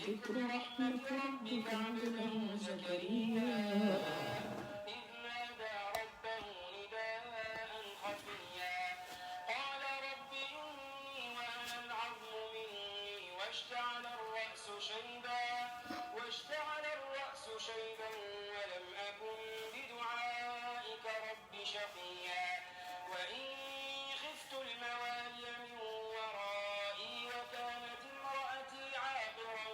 ذكر رحمة ربك عبده زكريا إذ نادى ربه نداء خفيا قال رب إني وهن العظم مني واشتعل الرأس شيبا ولم أكن بدعائك رب شقيا وإني خفت الموالي من ورائي وكانت امرأتي عاقرا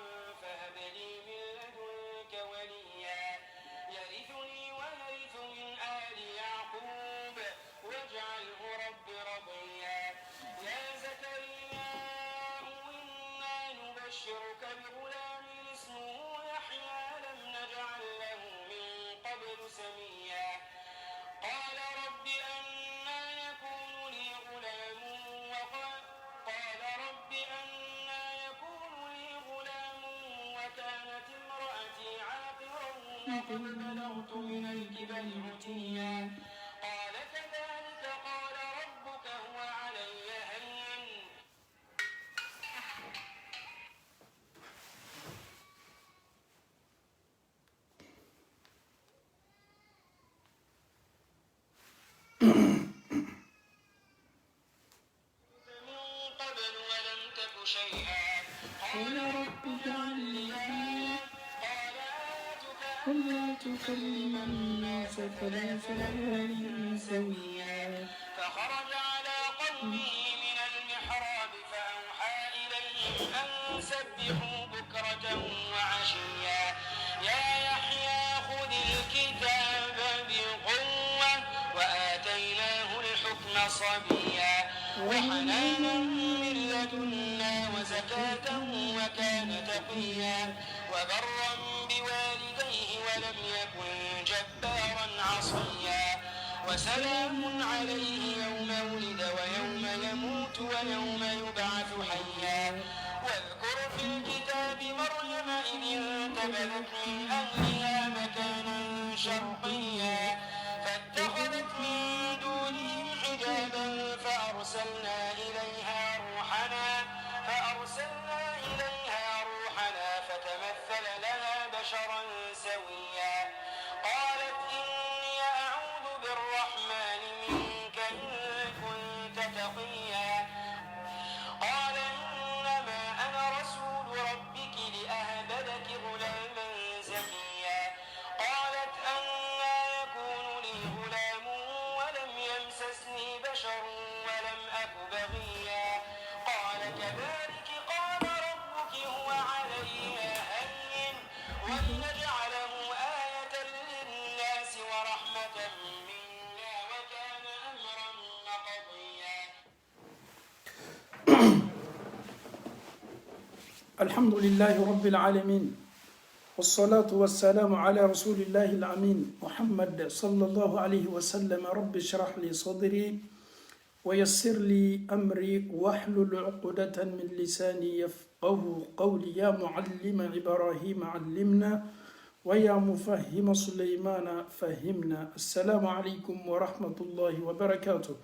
فهب لي من لدنك وليا يرثني ويرث من آل يعقوب واجعله رب رضيا يا زكريا إنا نبشرك بغلام اسمه يحيى لم نجعل له من قبل سميا قال رب أنى يكون لي غلام وكانت امرأتي عاقرا وقد بلغت من الكبر عتيا قال كذلك قال ربك هو علي هين شيئا قال رب اجعل لي آية قال آيتك ألا تكلم الناس ثلاث ليال سويا فخرج على قومه من المحراب فأوحى إليهم أن سبحوا بكرة وعشيا يا يحيى خذ الكتاب بقوة وآتيناه الحكم صبيا وحنانا من لدنا وزكاة وكان تقيا وبرا بوالديه ولم يكن جبارا عصيا وسلام عليه يوم ولد ويوم يموت ويوم يبعث حيا واذكر في الكتاب مريم إذ انتبذت من أهلها مكانا شرقيا فاتخذت من دونهم حجابا فأرسلنا إليها روحنا فتمثل لها بشرا سويا قالت إني أعوذ بالرحمن منك إن كنت تقيا قال إنما أنا رسول ربك لأهب لك غلاما زكيا قالت أنى يكون لي غلام ولم يمسسني بشر ولم أك بغيا قال كذلك قال ربك هو علي هين ولنجعله آية للناس ورحمة منا وكان أمرا مقضيا الحمد لله رب العالمين والصلاة والسلام على رسول الله الأمين محمد صلى الله عليه وسلم رب اشرح لي صدري ويسر لي أمري واحلل عقدة من لساني يفقه قولي يا معلم إبراهيم علمنا ويا مفهم سليمان فهمنا السلام عليكم ورحمة الله وبركاته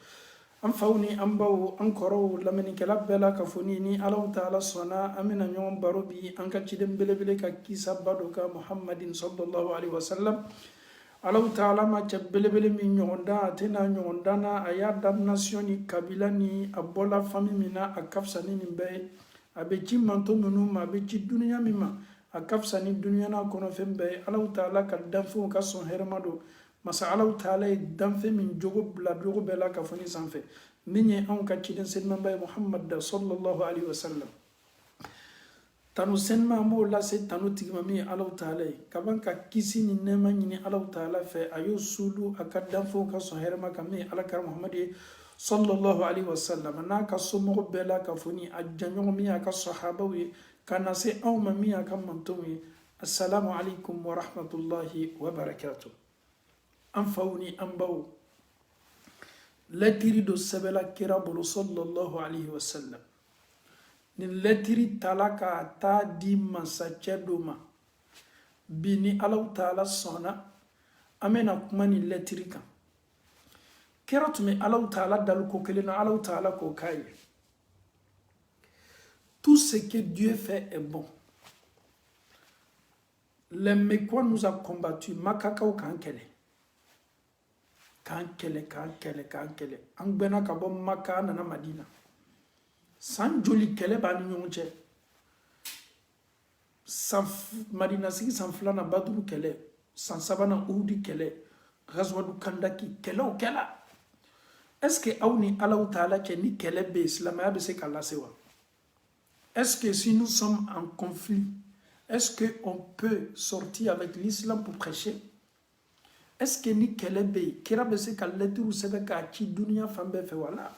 أنفوني أنبو أنكرو لمن كلاب بلا كفونيني ألو تعالى صنا أمنا يوم بروبي أنك تشدن بلبلك كيسا بدوك محمد صلى الله عليه وسلم ألو تعالى ما تبلبل من يوندا تنا يوندانا أياد ناسيوني كابيلاني أبولا فامي منا أكفساني نبي أبيتي مانتو منوم أبيتي دنيا مما أكفساني دنيا نا كونو فمبي ألو تعالى كدنفو كسون هرمادو masa alaw taala danfe min jogo bla jogo bela ka foni sanfe minye an ka ciden senma bay muhammad sallallahu alaihi wasallam tanu senma mo la se tanu tigma mi alaw taala kaban ka kisi ni nema ni alaw taala fe ayo sulu akadam fo ka so herma ka mi alakar muhammad sallallahu alaihi wasallam na ka so mo bela ka foni ajanyo mi ka sahaba wi kana se aw ma mi ka mantowi assalamu alaikum wa rahmatullahi wa barakatuh أنفوني أنبو لا تريد السبلا كرابل صلى الله عليه وسلم نن لا تريد تلاكا تا ديما سجدوما بني ألو تالا صنا أمنا كماني لا تريكا كراتمي ألو تالا دالكو كلنا ألو تالا كوكاي tout ce que Dieu fait est bon Les Mekwa nous a combattu. Makakao kankele. Kankele. Angbena kabo Maka nana Madina. San joli kele bani nyonche. San Madina sigi san filana Badru kele. San sabana Uhudi kele. Ghazwadu Kandaki kele o kela. Est-ce que Aouni Allah Ta'ala qui ni kele be islam ya be se kala sewa? Est-ce que si nous sommes en conflit, est-ce qu'on peut sortir avec l'islam pour prêcher? Est-ce que ni kelebe, kira bese kaleti ou sebe ka chi dunia fambe fe wala?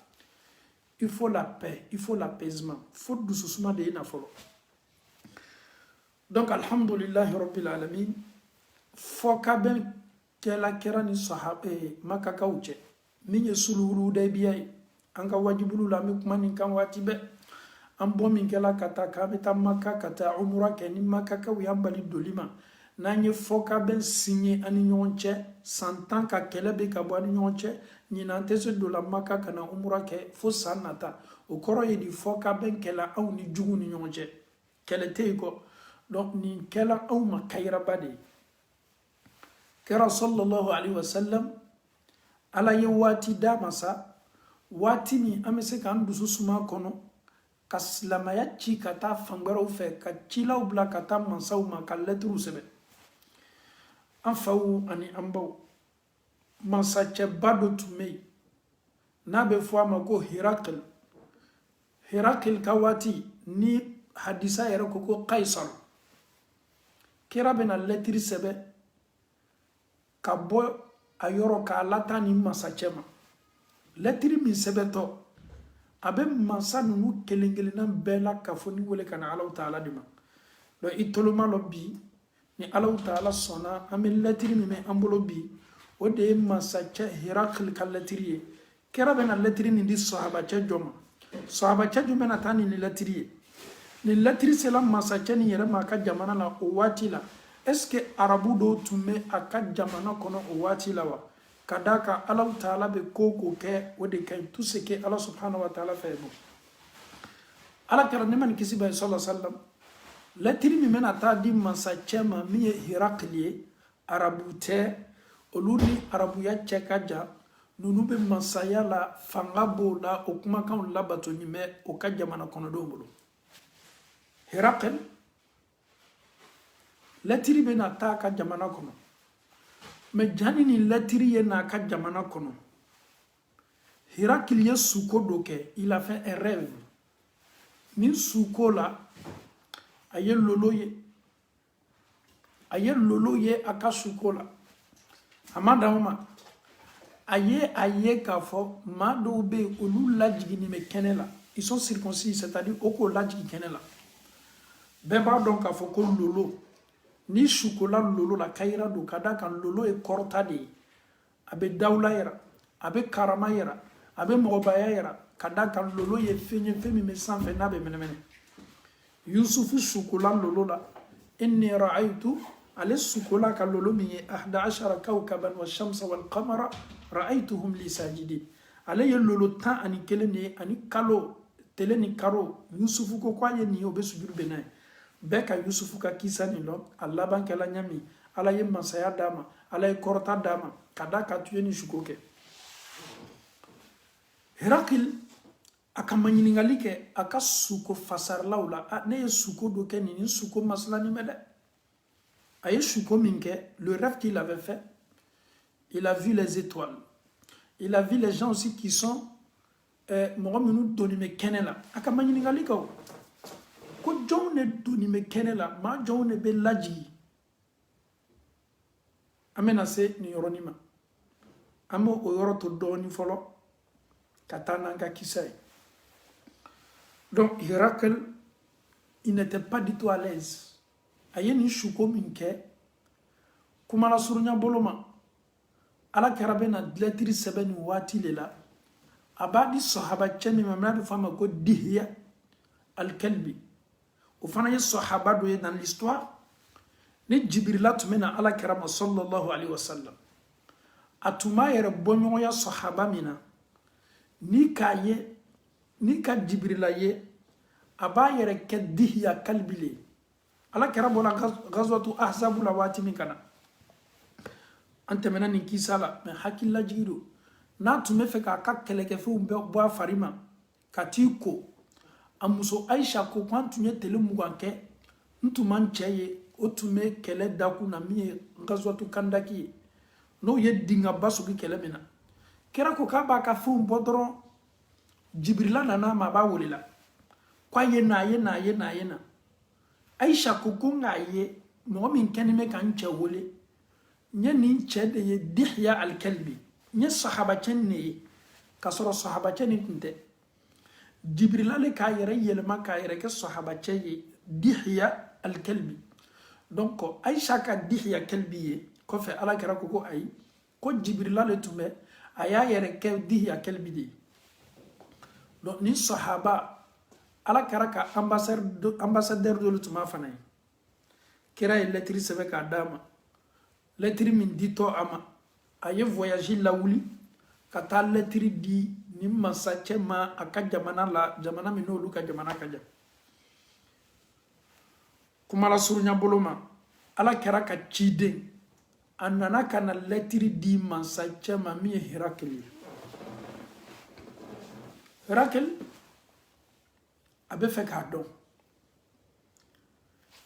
Il faut la paix, il faut l'apaisement. Faut du sousma de ina folo. Donc, alhamdulillah, rabbil alamin, faut ka ben kela kera ni sahabe makaka uche. Minye suluru de biyai. Anga wajibulu la mi kumani kan watibe. Ambo minkela kata kabeta maka kata umura keni maka ka uyambali dolima. Nanye foka ben signé ani nyonche santan ka kelebe ka bo ani nyonche nyinante se do la maka kana umura ke fo sanata o koro ye di foka ben kela au ni jugu ni nyonche kele teiko donc ni kela au makayra bade kera sallallahu alaihi wasallam ala ye wati damasa wati ni amese kan dusu suma kono kaslamaya ci kata fangbaro fe ka cilaw bla kata mansaw ma kalletru sebe an faw ani ambaw mansache bado tumei na be fo ma ko Hirakil kawati ni hadisa yere ko Qaisar kira bena letri sebe kabo ayoro ka latani mansache ma letri mi sebe to abe mansa nunu kelengelena bela kafoni wole kana Allah Ta'ala dima do itoloma lobi ni Allah Ta'ala sona amel letri mi me ambolo bi o de mansa cha Hirakil kalletri kera bena letri ni di sahaba cha joma na tani ni letri c'est la mansa cha ni yere maka jamana la o wati la est-ce que arabu do tume aka jamana kono o wati la wa kadaka Allah Ta'ala be koko ke wode kay tout ce que Allah subhanahu wa ta'ala fait bon ala kara ne man kisi bay sallallahu alaihi wasallam letri mi mena ta di mansa chema mi Hirakli arabu te oluni arabu ya chekaja nunu be mansa ya la fangabo la okuma kan la batoni me o ka jamana kono do bolo Hirakl letri be na ta ka jamana kono mais jani ni letri ye na ka jamana kono Hirakil ye suko doke il a fait un rêve ni suko la aye lolo ye aka suko la amada uma aye ka fo mado be olu lajigi ni me kenela ils sont circoncis c'est-à-dire oko lajigi kenela beba donc ka fo ko lolo ni chocolat lolo la kaira do kada kan lolo e korta de abe dawla yera abe karama yera abe mogobaya yera kada kan lolo ye fenye femi me sanfe na be menemene yusufu chocolat lolo la inni ra'aytu ale chocolat kan lolo mi 11 kawkaban wa shamsa wal qamara ra'aytuhum li sajidin ale ye lolo tan ani kelene ani kalo teleni karo yusufu ko kwaye ni obe sujuru benay beka yusufu ka kisa ni lo Allah ban kala nyami ala ye masaya dama ala ye korta dama kada ka tuye ni shukoke Hirakil aka manyiningali ke aka suko fasar laula ne suko do ke ni suko maslani mede aye suko minke le rêve qu'il avait fait il a vu les étoiles il a vu les gens aussi qui sont mo minu doni me kenela aka manyiningali ko ko jowne doni me kenela ma jowne be laji amena se ni yoronima amo o yoroto doni folo katana nga kisay donc Hirakl il n'était pas du tout à l'aise ayeni shuko minke kuma la surunya boloma ala karabena letri sebeni wati lela abadi sahaba chemi mamadu fama ko Dihya al-Kalbi ou fana ye sahaba do dans l'histoire ni Jibrilat mena ala karama sallallahu alaihi wasallam atuma yere bonyo ya sahaba mina ni ka Jibrila ye aba yere ke Dihya Kalbile ala kera bola ghazwatu ahzab la wati min kana ante mena ni kisala mais hakilla jigido na tume fe ka keleke fe bo farima katiko amuso Aisha ko kwantu nye tele muganke ntuman cheye otume kele daku na miye ghazwatu kandaki no ye dinga basu ki kele mina kera ko ka ba ka fu bodro jibrila nana ma ba wolila kwa ye na Aisha ko kunga ye mo min kenime kan che wole nye ni che de ye Dihya al-Kalbi nye sahaba chenne kasoro sahaba chenne tinte jibrila le ka yere yelma ka yere ke sahaba cheye Dihya al-Kalbi donc Aisha ka Dihya Kalbi ye ko fe ala kera ko ay ko jibrila le tume aya yere ke Dihya Kalbi di donc ni sahaba ala kera ka ambassadeur de l'utuma fanay kera ye lettre sebe ka dama lettre min dito ama aye voyage la wuli kata lettre di ni masache ma aka jamana min olu ka jamana kaja kuma la surunya boloma ala kera ka ciden anana kana lettre di masache ma mi Herakel abe fe ka don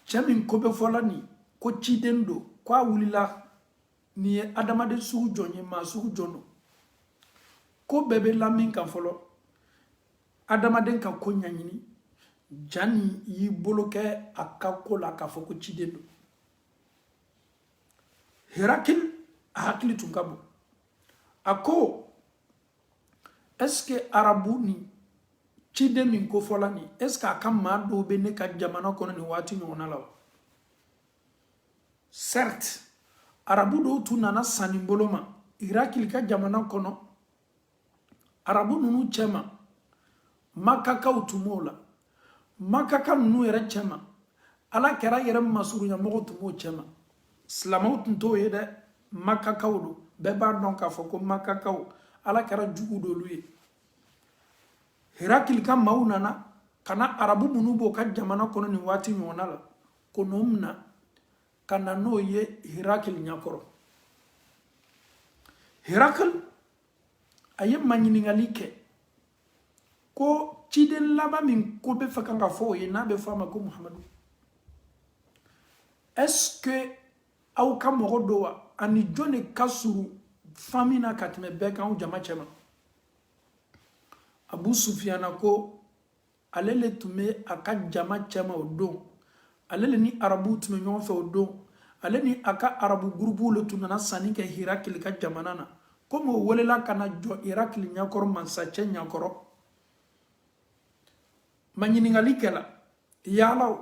chamin ko be folani ko ciden do kwa wulila ni adamade sugu jonye ma sugu jono ko bebe lamin kan folo adamaden kan ko nyanyini jani yi boloke akako la ka foko ciden do Herakel hakili tungabo ako est-ce que arabu ni ciden min ko folani est-ce que akam ma do be ne ka jamana kono ni wati nyona law certes arabu do tunana sanimboloma Irakil ka jamana kono arabu nunu chema makaka utumola makaka nunu yere chema ala kera yere masuru nya mogo tumo chema slamaut nto yede makaka wudu beba don ka foko makaka ala kera jugu do luye Herakil ka maunana kana arabu munubo ka jamana kono ni wati nyona la konomna kana no ye Herakil nyakoro Herakil aye manyini ngalike ko ciden laba min ko be fakanga fo ye na be fama ko Muhammadu est-ce que aw ka mogo dowa ani jone kasuru famina katme be kan jama chema Abu Sufyana ko alele tume aka jama chema odo alele ni arabu tume nyon fe odo alele ni aka arabu grupu le tunana sani ke Herakil ka jamanana komo wolela kana jo Herakil nyakoro mansache nyakoro manyini ngalikela yalaw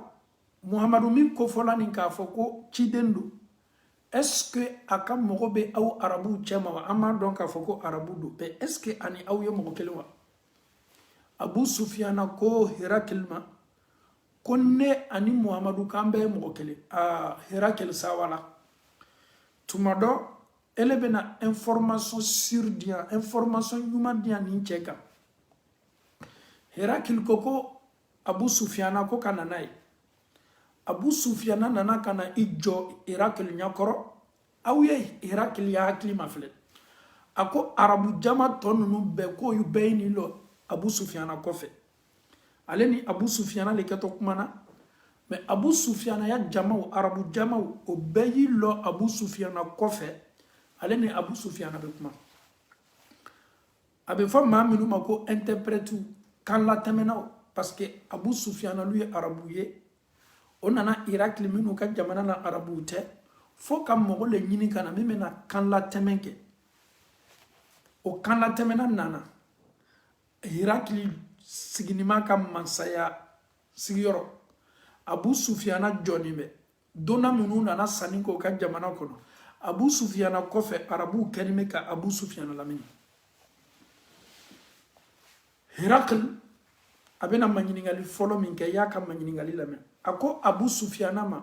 Muhammadu min ko folani ka foko cidendu est-ce que aka mogobe aw arabu chema wa ama donc ka foko arabu do be est-ce que ani aw yo mogo kelwa Abu Sufyana ko Herakil ma konne ani Muhammadu kambe mogo kele Herakil sawala tumado elebena information sur dia information yuma dia ni cheka Herakil koko Abu Sufyana ko kananai Abu Sufyana nana kana ijo Herakil nyakoro awye Herakil ya hakli maflet ako arabu jama tonunu be ko yu bayni lo Abu Sufyana kofe aleni Abu Sufyana le keto kumana mais Abu Sufyana ya jama arabu jama o bayi lo Abu Sufyana kofe aleni Abu Sufyana be kuma abe fa maminu mako interprète kan la temena parce que Abu Sufyana lui arabouye onana Herakil minu ka jamana na araboute fo kam mogo le nyini kana memena kan la temenke o kan la temena nana Herakil siginima ka mansaya sigiyoro Abu Sufyana jonibe dona minu nana saniko ka jamana kono Abu Sufyana kofe arabu kenime ka Abu Sufyana lamini Herakil abena manyiningali folo minke yaka manyiningali lame ako Abu Sufyana ma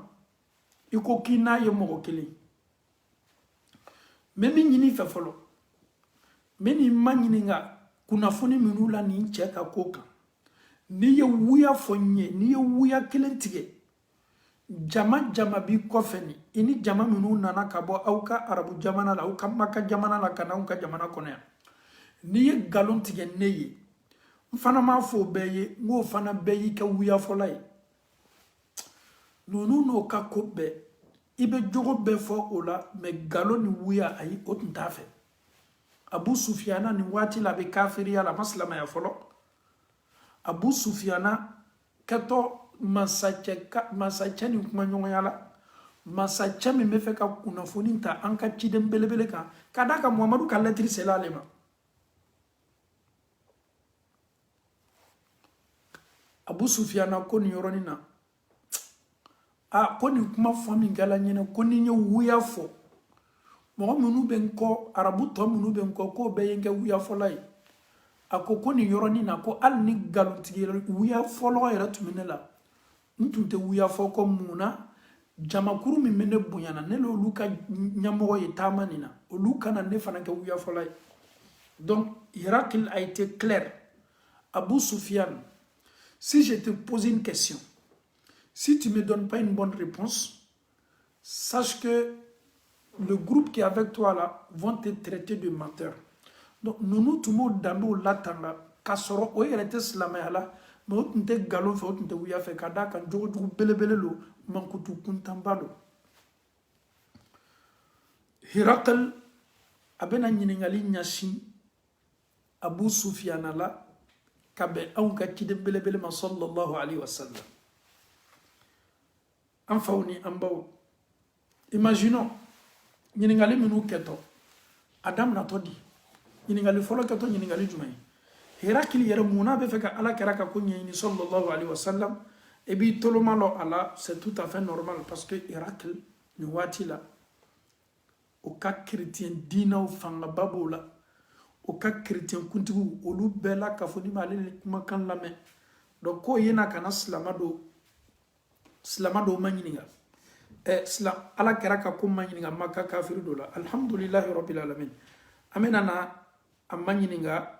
iko kina ye mogo kele memi nyini fe folo meni manyininga kuna foni minula ni cheka koka ni ye wuya fonye ni ye wuya kelentige jama bi kofeni ini jama minu nana kabo auka arabu jamana la auka maka jamana la kana auka jamana konya ni ye galon tige neye mfana ma fo beye ngo fana beye ka wuya folay nonu no ka kobe ibe jogo be fo ola me galon ni wuya ayi otunta fe Abu Sufyana ni wati la be kafiri ya la maslama ya folo Abu Sufyana kato masacha ni kuma ɲɔgɔn yala masacha min bɛ fɛ ka kunnafoni ta an ka ciden belebele kan ka da ka Muhamadu ka lettre sela ale ma Abu Sufyana ko ni yɔrɔnin na ko ni kuma fɔ min kɛla ɲɛna ko ni ye wuya fɔ mɔgɔ minnu bɛ n kɔ arabu tɔ minnu bɛ n kɔ k'o bɛɛ ye n kɛ wuya fɔla ye a ko ni yɔrɔnin na ko hali ni nkalontigɛ wuya fɔlɔ yɛrɛ tun bɛ ne la ntun tɛ wuya fɔ ko mun na jamakuru min bɛ ne bonyana ne n'olu ka ɲɛmɔgɔ ye taama nin na olu kana ne fana kɛ wuya fɔla ye donc Héraclius a été clair. Abu Sufyan, si je te pose une question, si tu ne me donnes pas une bonne réponse, sache que le groupe qui est avec toi là vont te traiter de menteur. Donc nous tout le monde dans l'attendre kasoro o yɛrɛ tɛ silamɛya la mais o tun tɛ galon fɛ o tun tɛ wuya fɛ ka da kan jogojugu belebele lo mankutu kuntanba lo Hirakl a bɛna ɲininkali ɲɛsin Abu Sufyana la ka bɛn anw ka ciden belebele ma sallallahu alaihi wa sallam an faw ni an baw imaginons ɲininkali minnu kɛtɔ a daminatɔ di ɲininkali fɔlɔ kɛtɔ ɲininkali jumɛn ye Héraclius yɛrɛ munna bɛ fɛ ka ala kɛra ka ko ɲɛɲini sallallahu alaihi wa sallam et b'i toloma lɔ a la c'est tout à fait normal parce que Héraclius nin waati la o ka chrétien diinaw fangaba b'o la o ka chrétien kuntigiw olu bɛɛ la k'a fɔ ni m'ale ni kumakan lamɛn donc k'o ye na ka na silama dɔw ma ɲininka ala kɛra ka ko ma ɲininka Maka kafiri dɔ la alhamdulillahi rabbil alamin an bɛna na a ma ɲininka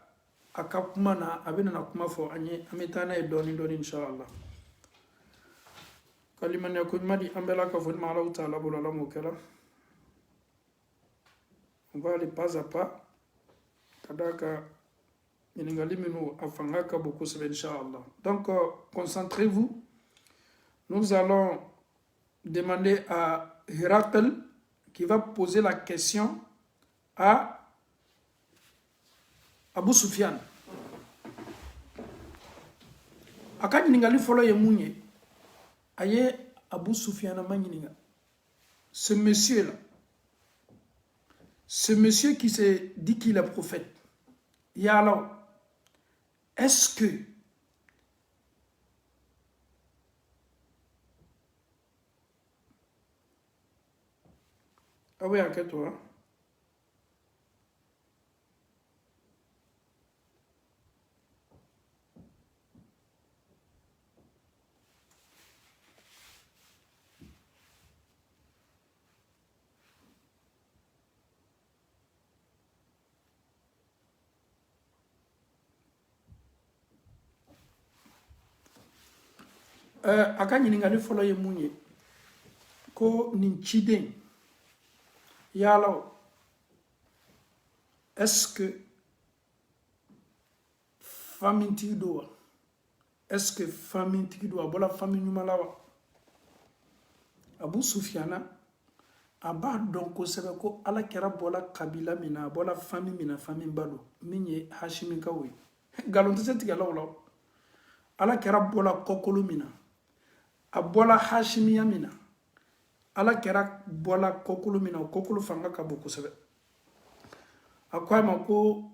a ka kuma na a bɛna na kuma fɔ an ye an bɛ taa n'a ye dɔɔni dɔɔni inshallah kalimaniya ko ɲuman di an bɛɛ la k'a fɔ ni ma Allahu taala bolo ala m'o kɛra on va aller pas à pas kadaka ɲininkali minnu a fanga ka bon kosɛbɛ inshallah donc concentrez-vous nous allons demander à Héraclius qui va poser la question à Abu Sufyan. A ka ɲininkali fɔlɔ ye mun ye a ye Abu Sufyan ma ɲininka ce monsieur là, ce monsieur qui se dit qu'il est prophète, yala est-ce que ah oui, à toi a ka ɲininkali fɔlɔ ye mun ye ko nin ciden yala est-ce que famille tigi do wa est-ce que famille tigi do a bɔla famille ɲuman la wa Abu Sufyana a b'a dɔn kosɛbɛ ko ala kɛra bɔla kabila min na a bɔla famille min na famille ba don min ye Hashimikaw ye nkalon tɛ se tigɛlaw la ala kɛra bɔla kɔkolo min na a bɔla Hashimiya min na ala kɛra bɔla kɔkolo min na o kɔkolo fanga ka bon kosɛbɛ a ko a ma ko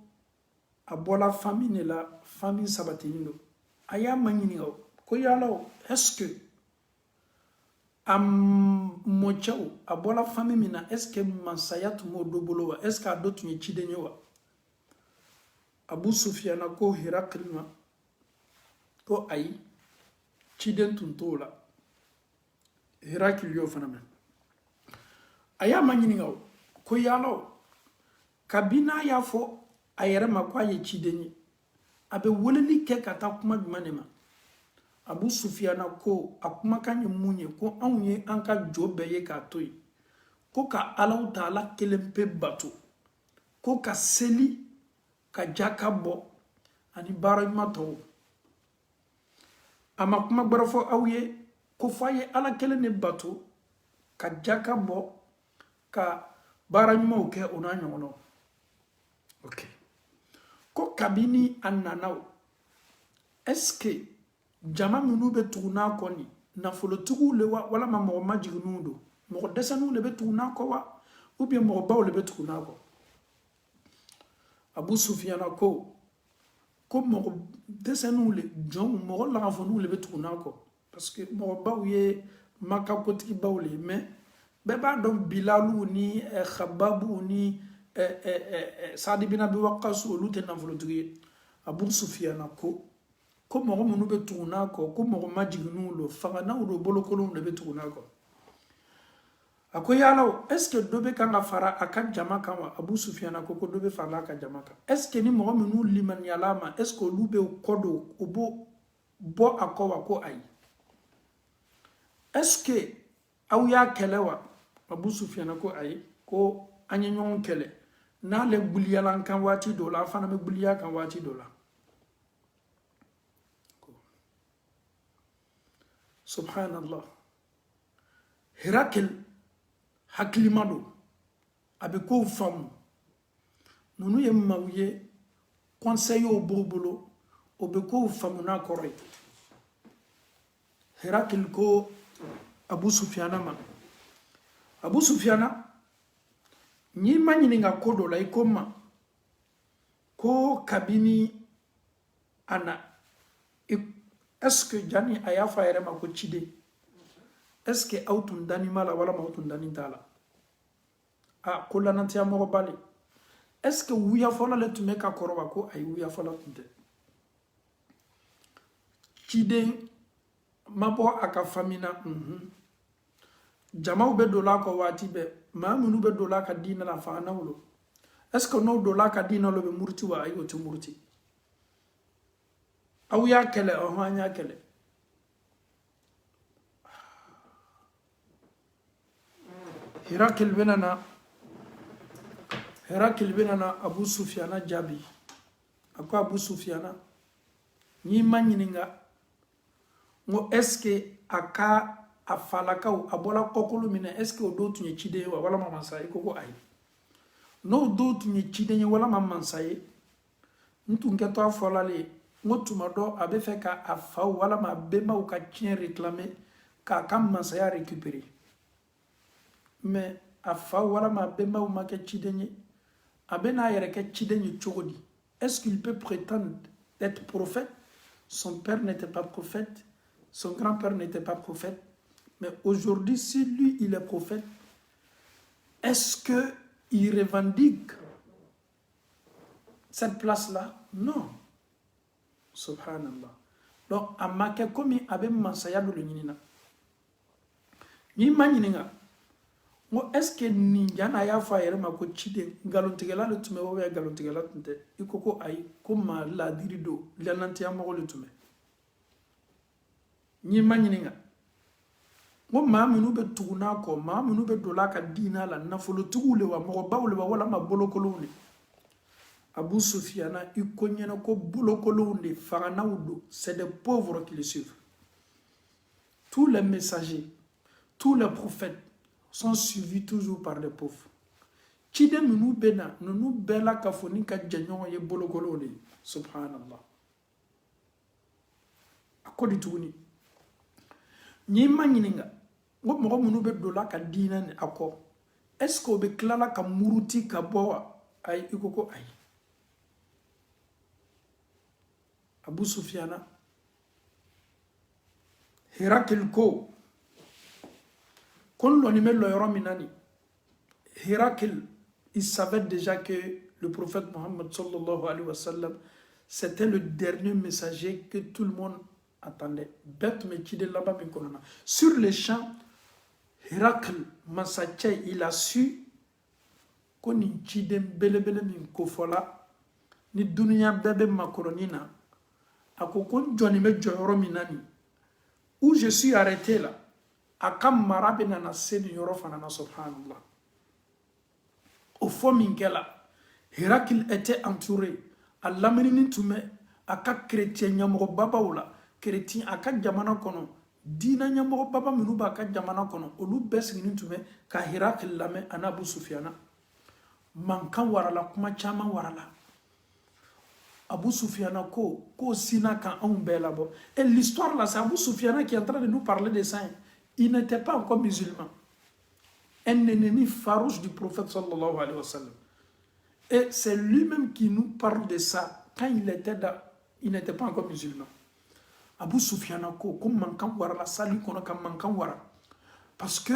a bɔla famille de la famille sabatilen don a y'a ma ɲininka ko yala est-ce que a mɔcɛw a bɔla famille min na est-ce que masaya tun b'o dɔ bolo wa est-ce que a dɔ tun ye ciden ye wa Abu Sufyana ko Héraclius ma ko ayi ciden tun t'o la Héraclius y'o fana mɛn a y'a ma ɲininka ko yala kabi n'a y'a fɔ a yɛrɛ ma ko a ye ciden ye a bɛ weleli kɛ ka taa kuma jumɛn de ma Abu Sufyan ko akuma kan ye munye ko anw ye an ka jo bɛɛ ye k'a to yen ko ka Allahu Taala kelen pe bato ko ka seli ka jaka bɔ ani baara ɲuman tɔw a ma kuma gbɛrɛ fɔ aw ye ko f'a ye Ala kelen de bato ka jaka bɔ ka baara ɲumanw kɛ o n'a ɲɔgɔnnaw ok ko kabini a nanaw est-ce que jama minnu bɛ tugu n'a kɔ ni nafolotigiw le wa walama mɔgɔ majigininw don mɔgɔ dɛsɛninw le bɛ tugu n'a kɔ wa ou bien mɔgɔ baw le bɛ tugu n'a kɔ Abu Sufyan ko mɔgɔ dɛsɛninw le jɔnw mɔgɔ lagafoniw le bɛ tugu n'a kɔ parce que mɔgɔ baw ye Maka kotigi baw le mais bɛɛ b'a dɔn Bilalu ni Khababu ni Sadi bin Abi Waqqas olu tɛ nafolotigi ye Abu Sufyan ko mɔgɔ minnu bɛ tugu n'a kɔ ko mɔgɔ majigininw lo faganaw lo bolokolonw de bɛ tugu n'a kɔ a ko yalaw est ce que dɔ bɛ kan ka fara a ka jama kan wa Abu Sufyan ko dɔ bɛ fara a ka jama kan est ce que ni mɔgɔ minnu limaniyala ma est ce que olu bɛ kɔ don u b'o bɔ a kɔ wa ko ayi est ce que aw y'a kɛlɛ wa Abu Sufyan ko ayi ko an ye ɲɔgɔn kɛlɛ n'ale guliyala an kan waati dɔ la an fana bɛ guliya kan waati dɔ la subhanallah Herakil hakilima don a bɛ kow faamu ninnu ye maaw ye conseillers b'u bolo o bɛ kow faamu n'a kɔrɔ ye Herakil ko Abu Sufyana ma Abu Sufyana n'i ma ɲininka ko dɔ la i ko n ma ko kabini a na est-ce que jani a y'a fɔ a yɛrɛ ma ko ciden est-ce que aw tun danin b'a la walama aw tun danin t'a la a ko lanatiya mɔgɔ bale est-ce que wuya fɔlɔ le tun bɛ ka kɔrɔ wa ko ayi wuya fɔlɔ tun tɛ ciden ma bɔ a ka fami na jamaw bɛ don a kɔ waati bɛɛ maa minnu bɛ don a ka diinɛ la faganaw lo est-ce que n'o don a ka diinɛ lo bɛ muruti wa ayi o tɛ muruti aw y'a kɛlɛ an y'a kɛlɛ Herakil bɛ na Abu Sufyana jaabi a ko Abu Sufyana n'i ma ɲininka n ko est-ce que a ka a falakaw a bɔla kɔkolo min na est-ce que o dɔw tun ye ciden ye wa walama mansa ye ko ayi n'o dɔw tun ye ciden ye walama mansa ye n tun kɛtɔ a fɔla le ye n ko tuma dɔ a bɛ fɛ ka a faw walama a bɛnbaw ka tiɲɛ réclamer k'a ka mansaya récupérer mais a faw walama a bɛnbaw ma kɛ ciden ye a bɛ n'a yɛrɛ kɛ ciden ye cogo di est-ce qu'il peut prétendre être prophète son père n'était pas prophète son grand-père n'était pas prophète mais aujourd'hui si lui il est prophète est-ce que il revendique cette place-là non subhanallah donc a ma kɛ komi a bɛ mansaya dɔ de ɲini na n'i ma ɲininka n ko est-ce que nin jana a y'a fɔ a yɛrɛ ma ko ciden nkalontigɛla de tun bɛ ou bien nkalontigɛla tun tɛ i ko ayi ko maa ladiri don lɛnantiya mɔgɔ de tun bɛ n'i ma ɲininka n ko maa minnu bɛ tugu n'a kɔ maa minnu bɛ don a ka diinɛ la nafolotigiw le wa mɔgɔbaw le wa walama bolokolonw de Abu Sufyana i ko ɲɛna ko bolokolonw de faganaw don c'est des pauvres qui le suivent tous les messagers tous les prophètes sont suivis toujours par des pauvres ciden minnu bɛ na ninnu bɛɛ la ka fɔ ni ka jɛɲɔgɔn ye bolokolonw de subhanallah a ko di tuguni n'i ma ɲininka n ko mɔgɔ minnu bɛ don a ka diinɛ a kɔ est-ce que o bɛ tilala ka muruti ka bɔ wa ayi i ko ayi Abu Sufyana Herakil ko kon loni me lo yɔrɔ min na ni Herakil il savait déjà que le prophète Mohammed sallallahu alayhi wa sallam c'était le dernier messager que tout le monde attendait bɛɛ tun bɛ ciden laban min kɔnɔ na sur les champs Herakil masacɛ il a su ko nin ciden belebele min kofɔla ni duniya bɛɛ bɛ makɔrɔni na a ko n jɔni bɛ jɔyɔrɔ min na nin où je suis arrêté là, Akam Marabe nana seni yorofanana subhanallah. Au fond Minkela, Héracle était entouré. À l'Amérique Toume, Aka chrétien Nyamro Babaoula, chrétien Aka Jamana Kono, Dina Nyamro Baba Minuba Aka Jamana Kono, Olu Bes Nintume, Ka Héracle Lame Anabu Soufiana. Mankan warala, kuma chama warala. Abou Soufiana ko sina kan on belabo. Et l'histoire là, c'est Abou Soufiana qui est en train de nous parler de ça. Il n'était pas encore musulman. Un ennemi farouche du prophète sallallahu alayhi wa sallam. Et c'est lui-même qui nous parle de ça quand il n'était pas encore musulman. Abou Soufiana comme mankan warala sali kono kam mankan wara. Parce que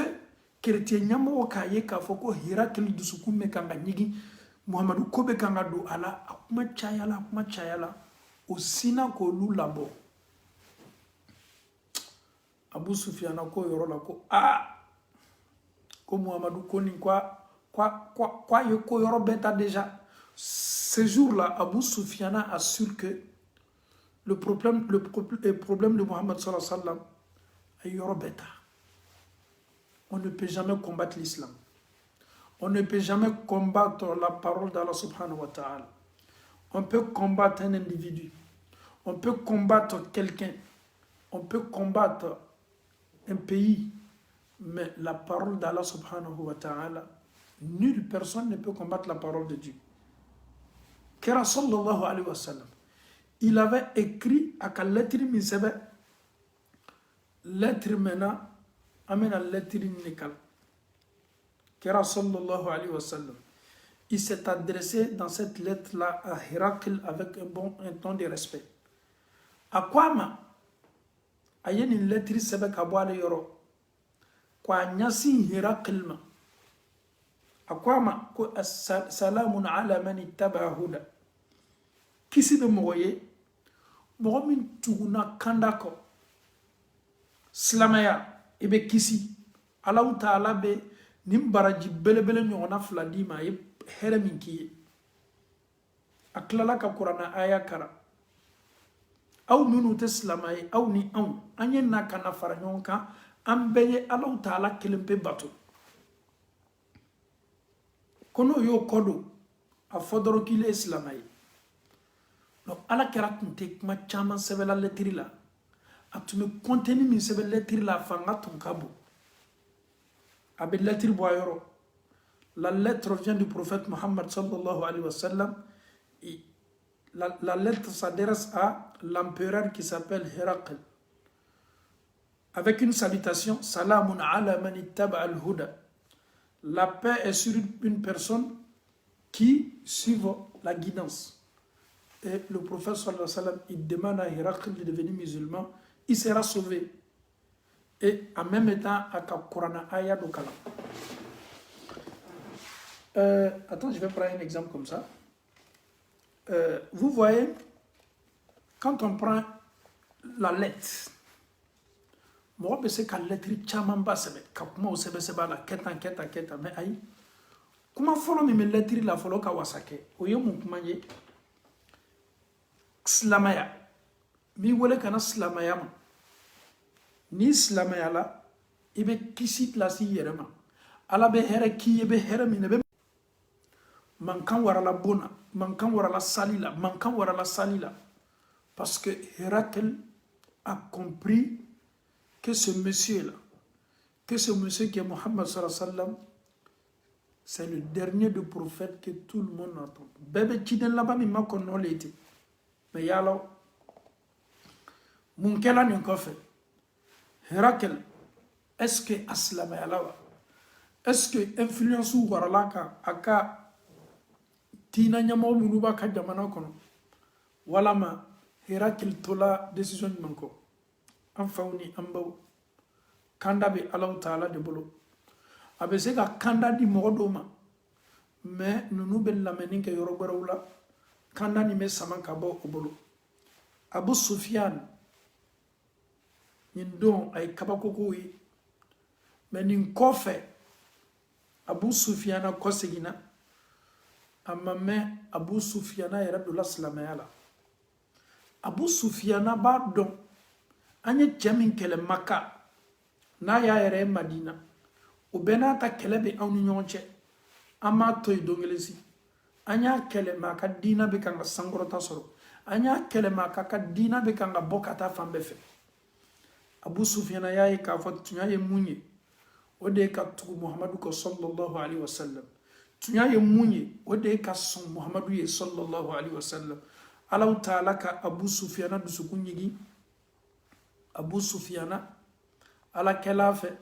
chrétien nyamo kaye ka foko Héracle dusukume kanga nyigi Muhammadu Kobe kanga do ala akuma chayala o sina ko lu labo. Abou Soufiana ko yoro la ko ko Muhammadu Koni quoi ko yoro beta déjà. Ce jour-là, Abou Soufiana assure que le problème de Muhammad sallallahu alayhi wa sallam est yoro beta. On ne peut jamais combattre l'islam. On ne peut jamais combattre la parole d'Allah subhanahu wa ta'ala. On peut combattre un individu. On peut combattre quelqu'un. On peut combattre un pays. Mais la parole d'Allah subhanahu wa ta'ala, nulle personne ne peut combattre la parole de Dieu. Kera sallallahu alayhi wa sallam, il avait écrit à quelle lettre misebe, lettre mena, amena lettre nikal. Kera sallallahu alayhi wa sallam, il s'est adressé dans cette lettre-là à Héracle avec un ton de respect. À quoi ma ayeni une lettre sebe kabwale yoro kwa nyasi Héracle ma à quoi ma ko salamun ala man ittaba huda kisi de moye momin tuguna kandako slamaya ebe kisi Allah ta'ala be nimbaraji belebele nyona fladi ma e heremin kiye aklala ka qur'ana aya kara aw minu teslamay aw ni aw anyen na kana faranyonka ambeye Allah ta'ala kelempe bato kono yo kodo a fodoro kile islamay no ala kera kunte kuma chama sebela letri la atume contenu min sebela letri la fanga ton kabo abe letri boyoro la lettre vient du prophète Mohammed sallallahu alayhi wa sallam. La lettre s'adresse à l'empereur qui s'appelle Héracle avec une salutation salamun ala man ittaba al-huda. La paix est sur une personne qui suit la guidance. Et le prophète sallallahu alayhi wa sallam, il demande à Héracle de devenir musulman, il sera sauvé. Et en même temps, à Qur'an aya do kala. Attends, je vais prendre un exemple comme ça. Vous voyez, quand on prend la lettre, moi, c'est que la lettre chamamba sebe, kapuma sebe seba la keta, mais aïe, comment follow me lettre la follow kawasake, oye mukmanye, slamaya, mi wole kana slamaya ma, ni slamaya la, ibe kisi plasi yerema, ala be here ki be here mi nebe. Mankan warala bona, mankan warala salila, mankan warala salila. Parce que Héracle a compris que ce monsieur-là, que ce monsieur qui est Mohammed sallallahu alayhi wa sallam, c'est le dernier des prophètes que tout le monde attend. Bébé Chiden là-bas, mais ma qu'on l'été. Mais yalo, mon kela n'est qu'en fait. Héracle, est-ce que Aslam est là? Est-ce que influence ou warala aka tina nyamo munuba ka jamana kono wala ma Héracle tola décision manko an fawni ambaw kanda be Allah Ta'ala de bolo abe se ka kanda di modo ma mais nunu be lameni ke yoro barawla kanda ni me saman ka bo bolo Abu Sufyan ndon ay kabako ko yi mais nin kofe Abu Sufyan ko segina amma Abu Soufiana yɛrɛ de la silamɛya la Abu Soufiana b'a dɔn Anye jamin kele Maka na ya yere Madina o bena ta kele be anu nyonche ama toy dongelesi anya kele Maka dina be kanga sangorota soro anya kele Maka ka dina be kanga bokata fambe fe Abu Sufyan ya ka fot tunya ye munye o de ka tugu Muhammadu ko sallallahu alaihi wasallam tunya ye munye o de ka son Muhammadu ye sallallahu alaihi wasallam Allah ta'ala ka Abu Sufyan dusu kunyigi Abu Sufyan ala kelafe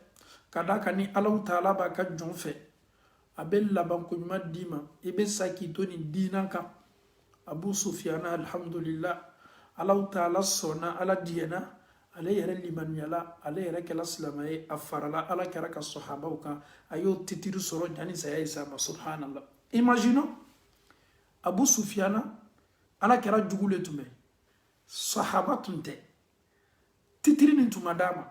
kadaka ni Allah ta'ala ba ka jonfe abel laban ko nyuma dima ibe saki to ni dina ka Abu Sufyan alhamdulillah Allah ta'ala sona ala diena ala yere liman yala ala yere kala silamaye afarala ala kara ka sahaba ka ayo titiru soro jani saya isa subhanallah imagine Abu Sufyan ala kara jugule tume sahaba tunte titiri ni tumadama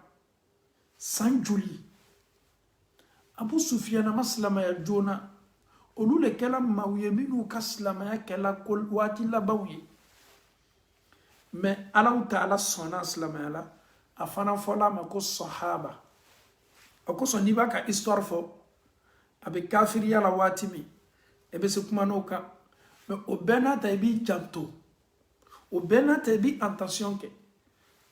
sanjuli Abu Sufyan maslama ya jona olule kala mawiye minu kaslama ya kala kol wati la bawiye mais Allah ta'ala sona slama ya la afana fola mako sahaba akoso ni baka histoire fo abe kafiri ya la wati mi ebe se kuma noka mais o bena ta bi janto o bena ta bi attention ke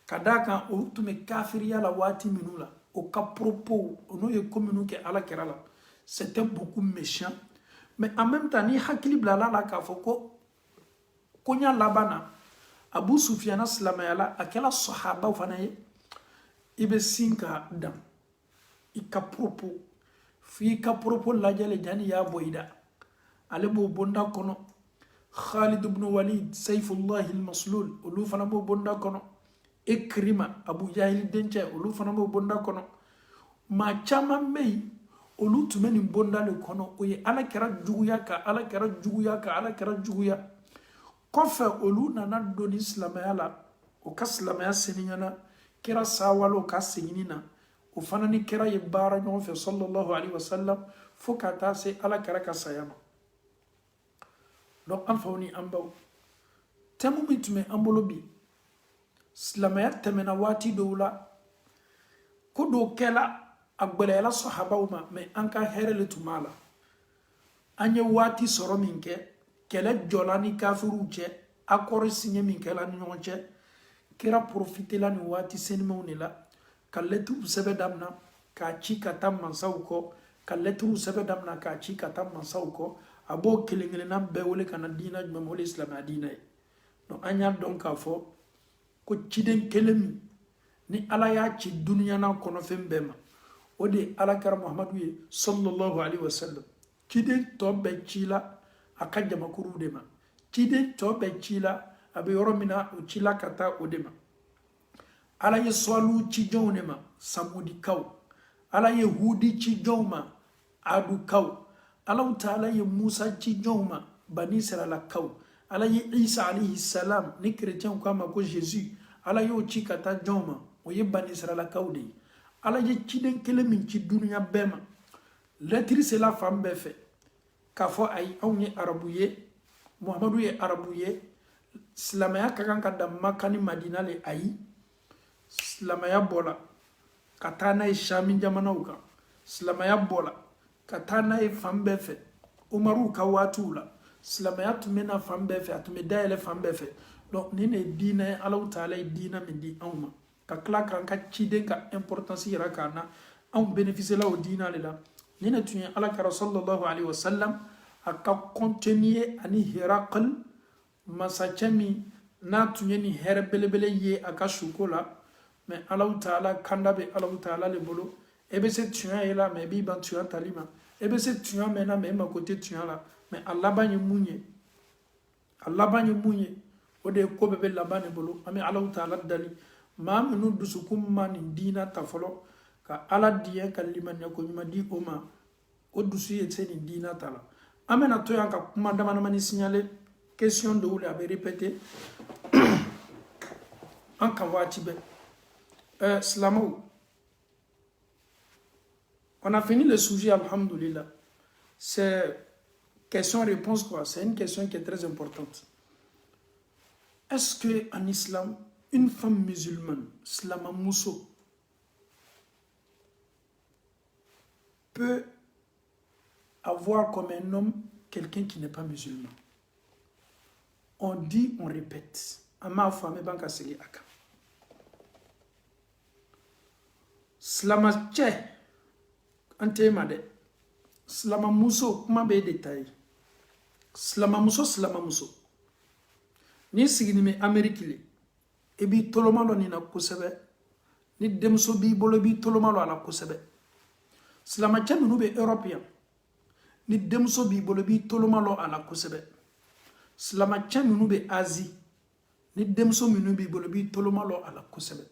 kadaka o tume kafiri ya la wati minula au cas propos ono ye komunu ke ala kerala c'était beaucoup méchant mais en même temps ni hakili blala la ka foko konya labana Abu Sufyan slamayala akela sahaba fanaye ibe sinka dam ika propos fi ka propos la jale jani ya boida ale bo bonda kono Khalid ibn Walid Sayfullah al-Maslul ulu fana bo bonda kono Ikrima Abu Jahil denche olu fana mo bonda kono ma chama mei olu tumeni bonda le kono oye ala kera juguya ka ala kera juguya ka ala kera juguya kofa olu nana doni islamaya la o ka islamaya seninyana kera sawalo ka senyina o fana ni kera ye bara nyon fe sallallahu alaihi wasallam fo ka ta se ala kera ka sayama donc an fawni ambaw temu mitume ambolobi silamaya tɛmɛna waati dɔw la ko dɔw kɛla a gbɛlɛyala sahabaw ma mais an ka hɛrɛ le tun b'a la an ye waati sɔrɔ min kɛ kɛlɛ jɔla ni kafiriw cɛ accord signé min kɛla ni ɲɔgɔn cɛ kira profitela ni waati senimaw de la ka lɛtiriw sɛbɛ damina k'a ci ka taa mansaw kɔ ka lɛtiriw sɛbɛ damina k'a ci ka taa mansaw kɔ a b'o kelen kelenna bɛɛ wele ka na diina jumɛn ma o de ye silamɛya diina ye donc an y'a dɔn k'a fɔ ko ciden kelemi ni ala ya ci dunya na kono fen bema o de ala kara Muhammadu ye sallallahu alaihi wasallam ciden to be cila aka jamakuru de ma ciden to be cila abe yoro mina o cila kata o de ma ala ye swalu ci jone ma samudi kaw ala ye hudi ci joma adu kaw ala taala ye Musa ci joma bani israila kaw ala ye Isa alayhi salam ni chrétien ko ma ko Jésus ala yo ci kata joma o ye bani israila kawde ala ye ciden kele min ci dunya bema letri c'est la femme be fe ka fo ay awni arabuye Muhammadu ye arabuye islamaya kakan ka da makani Madina le ay islamaya bola katana e shami jamana uka islamaya bola katana e fambe fe Umaru ka watula silamaya tumena fambe fe atume daele fambe fe donc nene dina Allah taala dina min di awma ka kla kan ka ciden ka importance yara kana am bénéficier la o dina lela nene tunya ala ka sallallahu alaihi wasallam aka continuer ani Hiraql masachami na tunya ni herbelebele ye aka shukola mais Allah taala kanda be Allah taala le bolo ebe se tunya ela mais bi ban tunya talima ebe se tunya mena mais ma côté tunya la mais Allah bañu munye o de ko be labane bolo ami Allah taala dali ma minu dusukum man dina tafolo ka ala diye kaliman ya ko nyuma di oma o dusu ye seni dina tala amena to yanka kuma dama na mani signaler question de ou la répéter en kawati be slamo on a fini le sujet alhamdulillah c'est question-réponse quoi, c'est une question qui est très importante. Est-ce que en islam une femme musulmane, Slama Mousso, peut avoir comme un homme quelqu'un qui n'est pas musulman. On dit, on répète. Ama femme banka segi aka. Slama che ante made. Slama Mousso kuma be détail. Slama Mousso. Ni sigini me Amerikile. Ebi tolomalo ni na kusebe. Ni demso bi bolo bi tolomalo ala kusebe. Slama che minu be Européen. Ni demso bi bolo bi tolomalo ala kusebe. Slama che minu be Asie. Ni demso minu bi bolo bi tolomalo ala kusebe.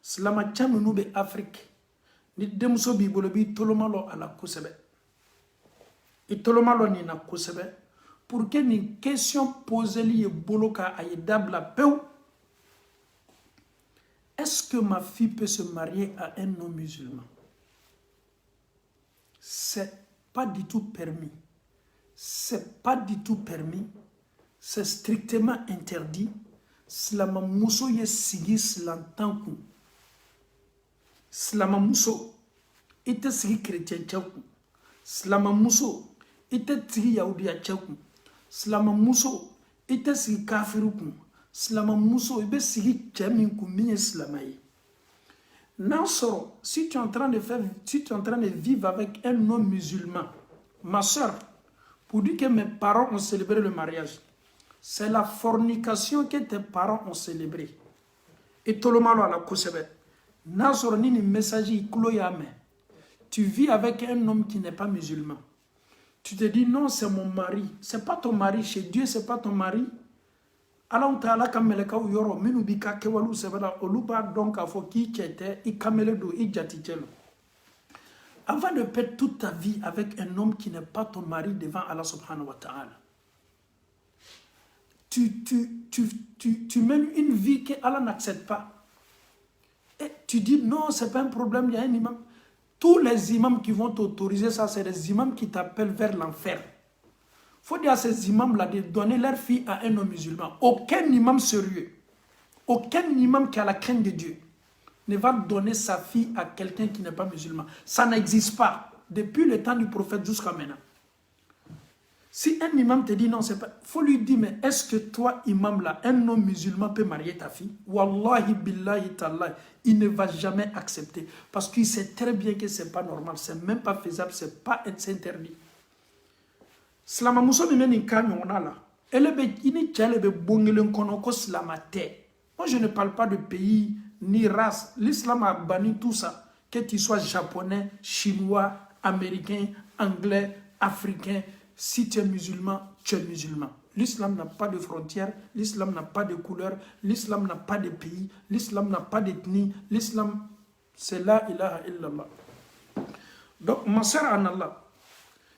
Slama che minu be Afrique. Ni demso bi bolo bi tolomalo ala kusebe. I tolomalo ni na kusebe. Pour que une question posée liée boloka à dabla peu. Est-ce que ma fille peut se marier à un homme musulman? C'est pas du tout permis. C'est pas du tout permis. C'est strictement interdit. Slama Mousso ye sigi slantanku. Slama Mousso ite sigi chrétien tchaku. Slama Mousso ite sigi yaoudia tchaku. Slama Mousso ite sigi kafiruku. Slama Mousso ibe sigi tcheminku miye slamaye. Nansoro, si tu es en train de vivre avec un homme musulman, ma soeur, pour dire que mes parents ont célébré le mariage, c'est la fornication que tes parents ont célébré. Et tout le monde a la kosebe. Nansoro ni message yame. Tu vis avec un homme qui n'est pas musulman. Tu te dis non, c'est mon mari. C'est pas ton mari. Chez Dieu, c'est pas ton mari. Alors, tu as la kameleka ou yoro, minubika kewalu sevela, oluba donc a fo ki chete, i kameledo, i jatichelo. Avant de perdre toute ta vie avec un homme qui n'est pas ton mari devant Allah subhanahu wa ta'ala, tu mènes une vie que Allah n'accepte pas. Et tu dis non, c'est pas un problème, il y a un imam. Tous les imams qui vont t'autoriser ça, c'est des imams qui t'appellent vers l'enfer. Il faut dire à ces imams-là de donner leur fille à un homme musulman. Aucun imam sérieux, aucun imam qui a la crainte de Dieu ne va donner sa fille à quelqu'un qui n'est pas musulman. Ça n'existe pas. Depuis le temps du prophète jusqu'à maintenant. Si un imam te dit non, c'est pas... Il faut lui dire, mais est-ce que toi, imam là, un homme musulman peut marier ta fille? Wallahi billahi ta'ala, il ne va jamais accepter. Parce qu'il sait très bien que c'est pas normal, c'est même pas faisable, c'est interdit. Slama Mousso mi meni kanyo on a là. Elle be ini tchale be bongelen kono ko slamate. Moi je ne parle pas de pays ni race. L'islam a banni tout ça. Que tu sois japonais, chinois, américain, anglais, africain, si tu es musulman, tu es musulman. L'islam n'a pas de frontières, l'islam n'a pas de couleur, l'islam n'a pas de pays, l'islam n'a pas d'ethnie, l'islam c'est la ilaha illallah. Donc ma soeur en Allah,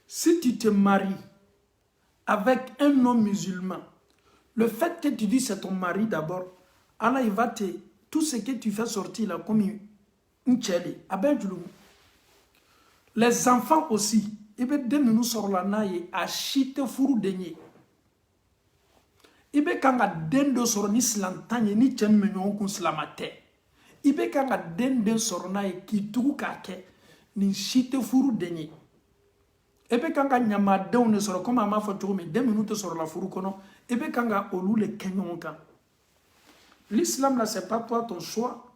si tu te maries avec un homme musulman, le fait que tu dis c'est ton mari d'abord, Allah il va te, tout ce que tu fais sortir là comme une tchèle, les enfants aussi, ils be de nous sur la naïe à chite furu denye. Ibe kanga dendo soro ni slantanye ni tchen menyon kun slamate. Ibe kanga dendo soro naïe ki tuku kake ni chite furu denye. Ebe kanga nyama deune soro comme ama foto me 2 minutes sur la furu kono. Ebe kanga olu le kenyonka. L'islam là c'est pas toi ton choix.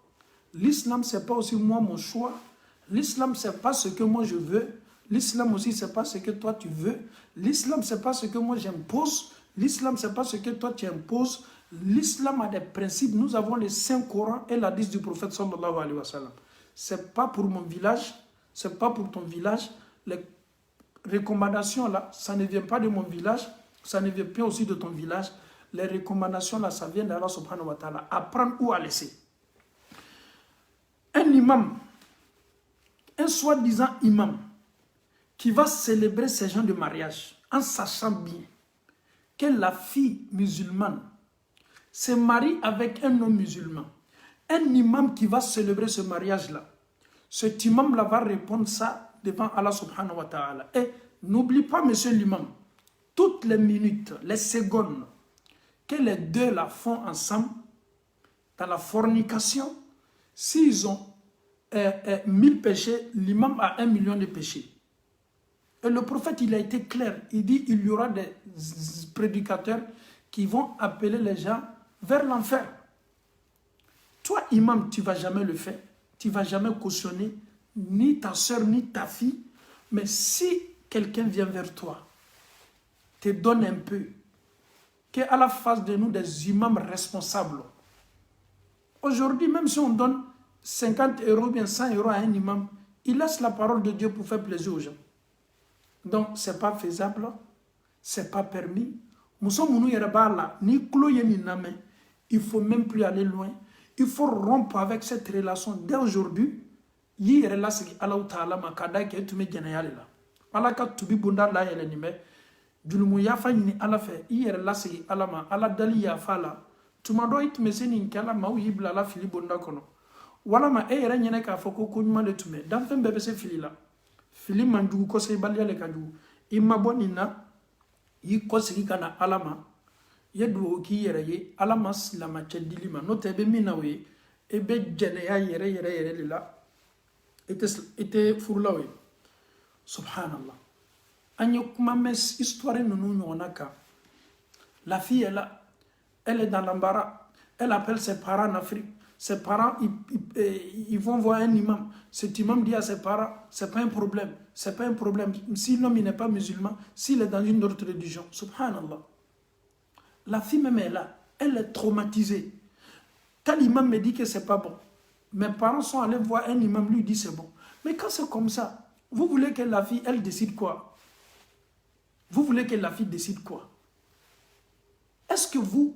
L'islam c'est pas aussi moi mon choix. L'islam c'est pas ce que moi je veux. L'islam aussi c'est pas ce que toi tu veux. L'islam c'est pas ce que moi j'impose. L'islam c'est pas ce que toi tu imposes. L'islam a des principes. Nous avons le Saint-Coran et l'hadith du prophète sallallahu alayhi wa sallam. C'est pas pour mon village, c'est pas pour ton village. Les recommandations là, ça ne vient pas de mon village, ça ne vient pas aussi de ton village. Les recommandations là, ça vient d'Allah subhanahu wa ta'ala. Apprendre ou à laisser. Un imam, un soi-disant imam, qui va célébrer ces gens de mariage en sachant bien que la fille musulmane se marie avec un homme musulman. Un imam qui va célébrer ce mariage-là, cet imam-là va répondre ça devant Allah subhanahu wa ta'ala. Et n'oublie pas, monsieur l'imam, toutes les minutes, les secondes que les deux la font ensemble, dans la fornication, s'ils ont 1000 péchés, l'imam a 1 million de péchés. Et le prophète, il a été clair. Il dit, il y aura des prédicateurs qui vont appeler les gens vers l'enfer. Toi, imam, tu ne vas jamais le faire. Tu ne vas jamais cautionner ni ta soeur, ni ta fille. Mais si quelqu'un vient vers toi, te donne un peu, qu'à la face de nous des imams responsables. Aujourd'hui, même si on donne 50 € ou bien 100 € à un imam, il laisse la parole de Dieu pour faire plaisir aux gens. Donc, ce n'est pas faisable, ce n'est pas permis. Il ne faut même plus aller loin. Il faut rompre avec cette relation dès aujourd'hui. Il y a la Allah Ta'ala makada qui est Allah ka tubi bunda la yele nime julumu ya fa ni ala fe iyere la sigi ala ma ala dali ya fala tuma do it meseni kala ma yibla la fili bunda kono wala ma e yere nyene ka foko ko nyuma le tume dan fe bebe se fili la fili man jugu ko se balya le ka jugu imma bonina yi ko sigi kana ala ma yedu ki yere ye ala ma silama chedilima no tebe minawe e be jene ya yere lila ete furlawe. Subhanallah. La fille est là, elle est dans l'embarras, elle appelle ses parents en Afrique. Ses parents, ils vont voir un imam. Cet imam dit à ses parents, c'est pas un problème, c'est pas un problème. Si l'homme n'est pas musulman, s'il est dans une autre religion, subhanallah. La fille même est là, elle est traumatisée. Quand l'imam me dit que c'est pas bon, mes parents sont allés voir un imam, lui dit c'est bon. Mais quand c'est comme ça, vous voulez que la fille, elle décide quoi? Vous voulez que la fille décide quoi? Est-ce que vous,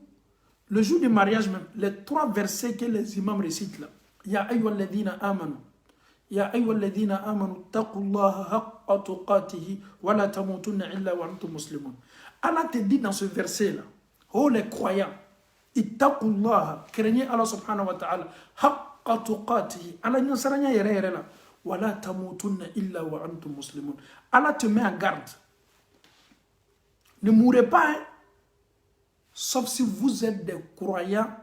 le jour du mariage même, les 3 versets que les imams récitent là, Ya ayyuhalladhina amanu, Ya ayyuhalladhina amanu, taqullaha haqqa tuqatihi, wa la tamutunna illa wa antum muslimun. Allah te dit dans ce verset là, oh les croyants, ittaqullaha, craignez Allah subhanahu wa ta'ala, haqqa tuqatihi, Allah n'y saranya yere là. Wala tamutunna illa wa antum muslimun. Allah te met en garde. Ne mourrez pas, hein? Sauf si vous êtes des croyants,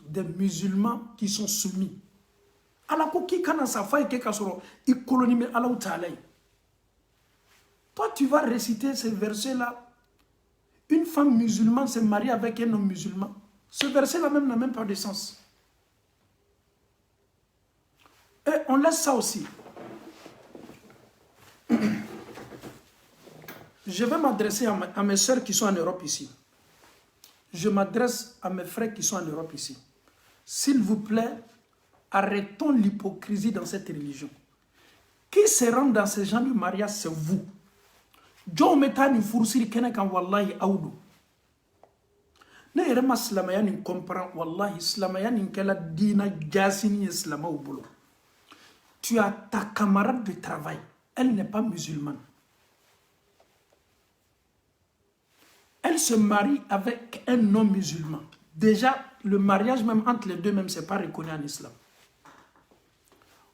des musulmans qui sont soumis. Allah ko ki kana sa fa ke kasoro i kolonime Allah Ta'ala. Toi tu vas réciter ce verset là. Une femme musulmane se marie avec un homme musulman. Ce verset là même n'a même pas de sens. Et on laisse ça aussi. Je vais m'adresser à mes soeurs qui sont en Europe ici. Je m'adresse à mes frères qui sont en Europe ici. S'il vous plaît, arrêtons l'hypocrisie dans cette religion. Qui se rend dans ce genre de mariage, c'est vous. Jo metani fursiri kene kan wallahi audu. Ne yerema islamaya ni comprend wallahi islamaya ni kala dina jasini islama au boulot. Tu as ta camarade de travail, elle n'est pas musulmane. Elle se marie avec un non-musulman. Déjà, le mariage même entre les deux, même, ce n'est pas reconnu en islam.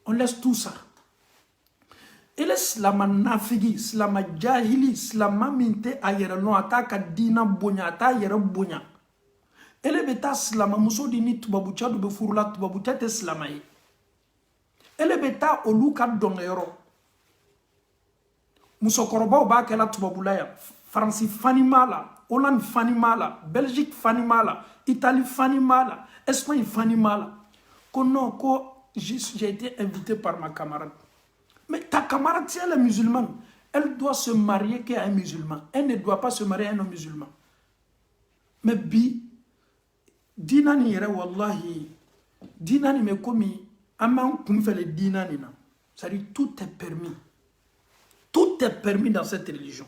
On laisse tout ça. Et l'islam nafigi, l'islam jahili, l'islam minte ayere no ataka dina bonya ata yere bonya. Elle est beta l'islam muso dini tubabucha do befurula tubabucha te islamai. Elle est beta oluka dongero. Muso koroba ba kala tubabulaya. France fanimala. Hollande fanimala, Belgique fanimala, Italie fanimala, Espagne fanimala. J'ai été invité par ma camarade. Mais ta camarade, si elle est musulmane, elle doit se marier qu'à un musulman. Elle ne doit pas se marier à un non-musulman. Mais bi, dinani yere wallahi, dinani me komi, aman kumfele dinani na. C'est-à-dire tout est permis. Tout est permis dans cette religion.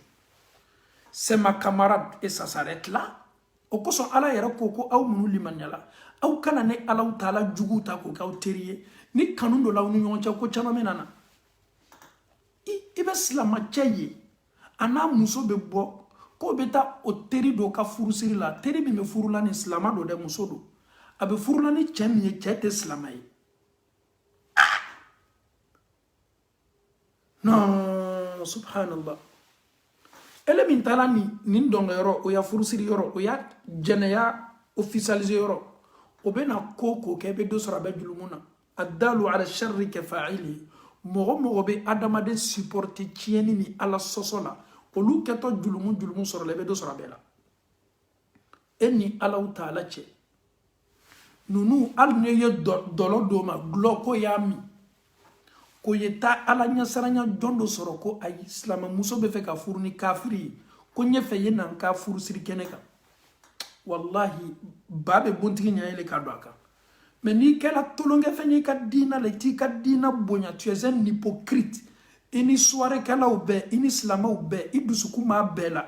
C'est ma camarade et ça s'arrête là. Au cours ala yera koko au munu limanyala. Au kana ne ala utala juguta ko ka uteriye. Ni kanundo la unu yoncha ko chama menana. Ibe slama chaye. Ana muso be bo ko beta o teri do ka furusiri la. Teri bi me furula ni slama do de muso do. Abe furula ni chemiye chete slama yi. Non, subhanallah. Elle est mintala ni ndongo yoro o ya furusiri yoro o ya jeneya officialisé yoro obena koko kebe do sura be julumuna addalu ala sharri ka fa'ili mo be adamade supporter tieni ni ala sosola olu keto julumu sura lebe do sura bela eni ala taala che nunu al ne ye dolo do ma gloko yami ko yeta ala nya saranya jondo soro ko ay islam muso be fe ka furu ni kafiri ko nye fe ye nan ka furu siri keneka wallahi babe bontigi nyaele ka doaka mais ni kela tolonge fe ni ka dina le ti ka dina bonya tu es un hypocrite ini soirée kala obe ini islam obe idusuku ma bela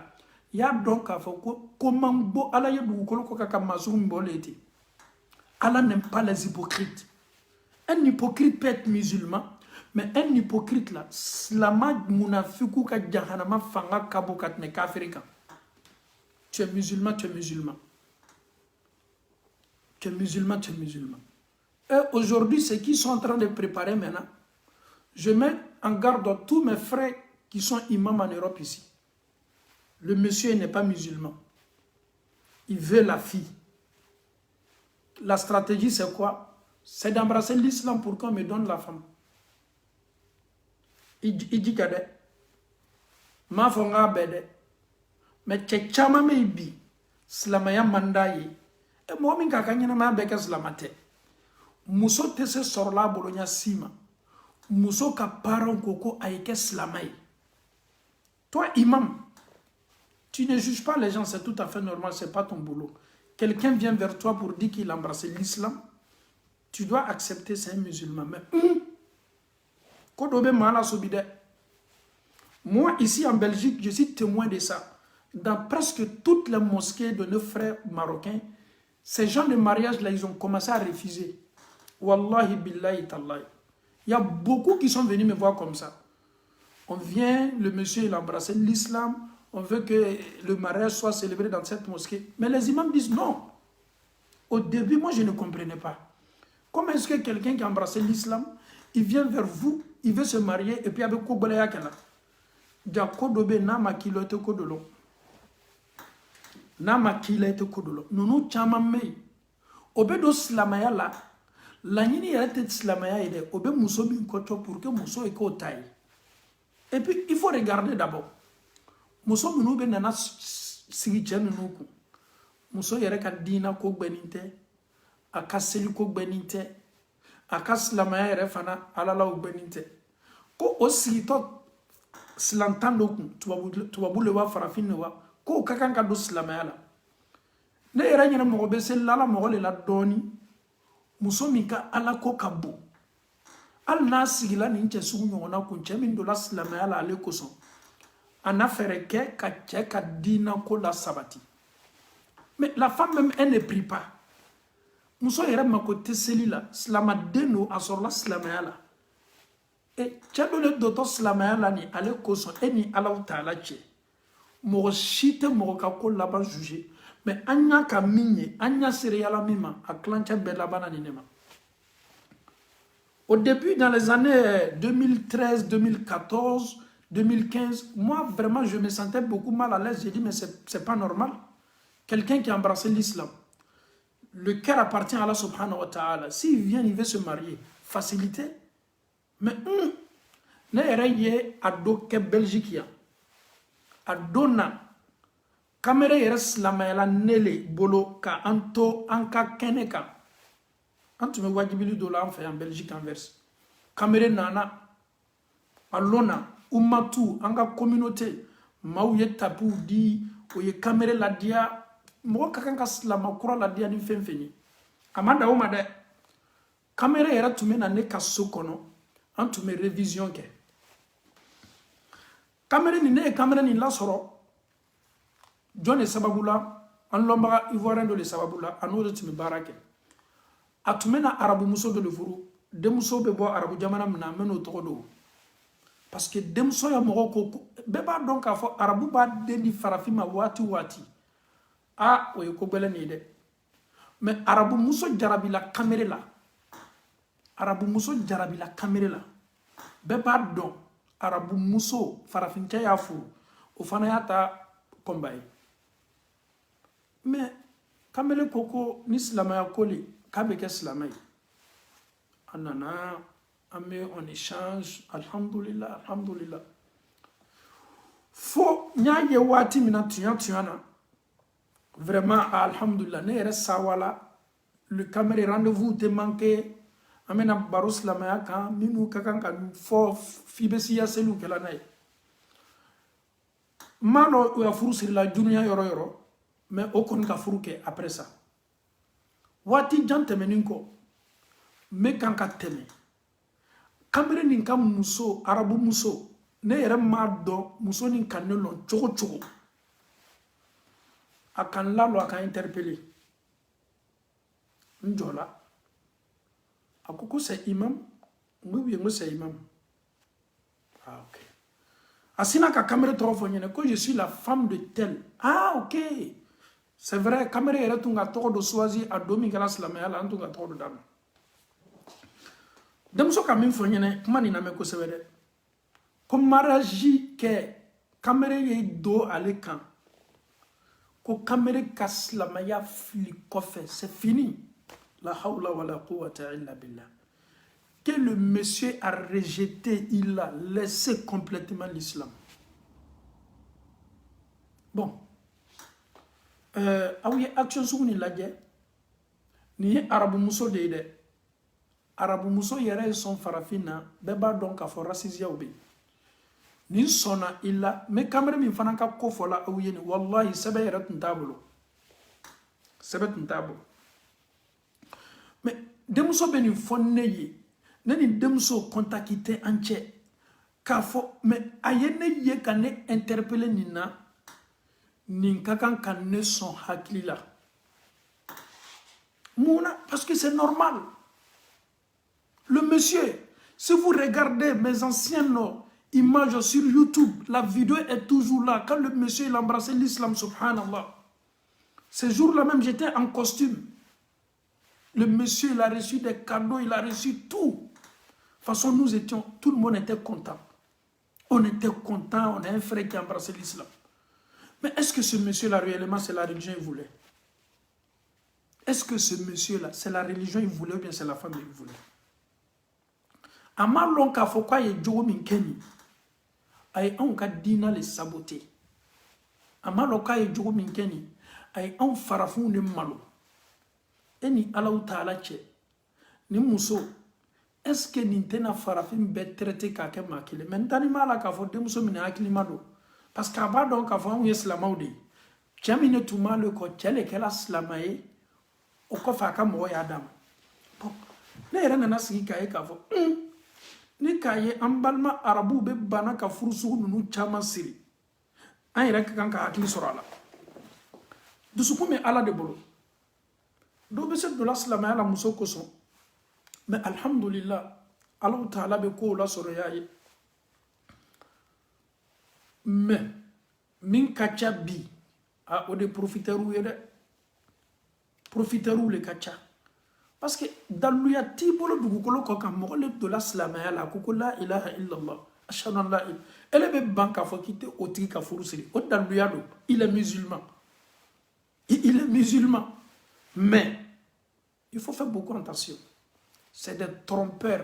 ya donc a foko komambo ala ye du ko ka masum boleti Allah n'aime pas les hypocrites. Un hypocrite peut être musulman, mais un hypocrite là, slama munafiku ka jahannama fanga kabukat ne kafirika. Tu es musulman, tu es musulman. Tu es musulman, tu es musulman. Et aujourd'hui, ceux qui sont en train de préparer maintenant, je mets en garde tous mes frères qui sont imams en Europe ici. Le monsieur n'est pas musulman. Il veut la fille. La stratégie, c'est quoi? C'est d'embrasser l'islam pour qu'on me donne la femme. Il dit que ma fonga bede. Mais tchama me bi. Slamaya mandaye. Et moi, min kakanyana ma beka slamate. Muso tese sorla bolonya sima. Muso ka parent koko aike slamay. Toi, imam, tu ne juges pas les gens, c'est tout à fait normal, c'est pas ton boulot. Quelqu'un vient vers toi pour dire qu'il a embrassé l'islam, tu dois accepter, c'est un musulman. Mais moi, ici en Belgique, je suis témoin de ça. Dans presque toutes les mosquées de nos frères marocains, ces gens de mariage-là, ils ont commencé à refuser. Wallahi billahi tallahi. Il y a beaucoup qui sont venus me voir comme ça. On vient, le monsieur, il a embrassé l'islam, on veut que le mariage soit célébré dans cette mosquée. Mais les imams disent non. Au début, moi, je ne comprenais pas. Comment est-ce que quelqu'un qui a embrassé l'islam, il vient vers vous, il veut se marier, et puis avec Kobolaya Kala. Diakodobe nama kilote kodolo. Nama kilote kodolo. Nous chamamei. Obedo slamaya la. La nini yarete slamaya ide. Obe muso bin koto pour que muso eko taille. Et puis, il faut regarder d'abord. Muso munu be nana sigi chenu nuku. Muso yere ka dina ko gbeninte, aka seli ko gbeninte, aka slamaya yere fana alala ko gbeninte. Ko osi to slantando ku tubabu le wa farafin wa ko kakan ka do slamaya la. Ne yere nyina mo be sel lala mo le la doni. Muso mi ka ala ko kabu. Al na sigila ni nche sugu nyona ku nche min do la slamaya la ale ko son. En affaire ka dina ko la sabati. Mais la femme même, elle ne prie pas. Mousso yere ma côté celui-là, slama deno asor la slamaya la. Et tchado le doto slamaya la ni ale koso eni ala taala che. Mo chite mo ka ko la ban juger. Mais anya ka minye, anya seria la mima a clancha bela bana ni nema. Au début dans les années 2013, 2014, 2015, moi vraiment je me sentais beaucoup mal à l'aise. J'ai dit mais c'est pas normal. Quelqu'un qui a embrassé l'islam, le cœur appartient à Allah subhanahu wa ta'ala. S'il vient, il veut se marier. Facilité. Mais ne yere ado ke Belgique ya. Adona kamera yere slamayala nele bolo ka anto anka keneka. Antu me wajibili do la en Belgique Anvers. Kamera nana alona umatu anga communauté mauye tapu di oye kamera la dia mo kakanga slama kura la dia ni fenfeni amanda o made kamera yera tume na ne kaso kono antume révision ke kamera ni ne kamera ni la soro jone sababula an lomba ivoirien do le sababula anodo tume barake atume na arabu muso do le furu de muso be bo arabu jamana na meno to do parce que demso ya mo ko beba donc afo arabu ba dendi farafima wati o ko bele ni de mais arabu muso jarabi la caméra la arabu muso jarabi la caméra la beba don arabu muso farafincha ya fu o fana ya ta kombay mais kamele koko ni slama ya koli Kabeke Slamay. Anana, on échange, alhamdulillah, alhamdulillah. Fo, nyaye wati mina tuyana. Vraiment, alhamdulillah, ne yere sawala. Le caméra rendez-vous te manqué. Amena barus la mayaka, minu kakanga fo fibesiya selu kelanay. Malo ou ya furu sur la dunia yoro, mais aucun ka furu ke après ça. Wati jante meninko, me kanka teme. Kamere ninka muso, arabu muso, ne yere mardo, muso ninka nelon, chogo. Akan lalo aka interpeller. Njola. Akoko c'est imam, oui, c'est imam. Ah, ok. Asina ka caméra trop fonyene, que je suis la femme de tel. Ah, ok. C'est vrai, caméra est tunga toko de soisi à domi galas la meala antunga toko de dame. Demso ka min fonyene, mani na me ko sebede. Comme mariage ke caméra ye do ale kan. Ko caméra kas la maya fli kofe, c'est fini. La hawla wa la quwwata illa billah. Que le monsieur a rejeté, il a laissé complètement l'islam. Bon. Ah oui, action sur ni lagé. Ni arabu muso de. Arabu muso yere son farafina, beba donc a for racisme obi. Ni sona illa, mais kamere min fanaka ko fola awiyeni, wallahi sebe yere tuntabolo. Sebe tuntabolo. Mais demuso beni fonne yi. Nani demso kontakite anche kafo mais ayene ye kane interpeller nina ninkakan kane son haklila mouna parce que c'est normal. Le monsieur, si vous regardez mes anciennes images sur YouTube, la vidéo est toujours là quand le monsieur il embrassait l'islam, subhanallah. Ce jour-là même j'étais en costume. Le monsieur il a reçu des cadeaux, il a reçu tout. De toute façon, nous étions, tout le monde était content. On était content, on a un frère qui embrassait l'islam. Mais est-ce que ce monsieur-là, réellement, c'est la religion qu'il voulait? Est-ce que ce monsieur-là, c'est la religion qu'il voulait ou bien c'est la femme qu'il voulait? Ama lonka fokwa ye jogo minkeni. Ay on ka dina le saboter. Ama lonka ye jogo minkeni. Ay on farafou ne malo. Eni ala ta'ala che. Ni muso. Est-ce que Nintendo farafin be traité kake makile mentani mala ka fo demuso mina akilima do parce que aba donc ka fo on islamawde chamine tuma le ko chele kala slamaye o ko fa ka mo ya dam bon ne rena na sigi kaye ka fo ni kaye ambalma arabu be bana ka furusu nunu chama siri an yere kan ka akili sorala dusuku me ala de bolo do be se do la slamaye la muso ko so. Mais alhamdulillah, Allah Ta'ala be ko la soro yaye. Mais min kacha bi a o de profiteru yede. Profiteru le kacha. Parce que daluya tibolo dugukolo ko kam mo le do la slamaya la ko la ilaha illallah. Ashhadu an la ilaha. Elle be banka fo kite oti ka furusiri. O daluya do, il est musulman. Il est musulman. Mais il faut faire beaucoup attention. C'est des trompeurs.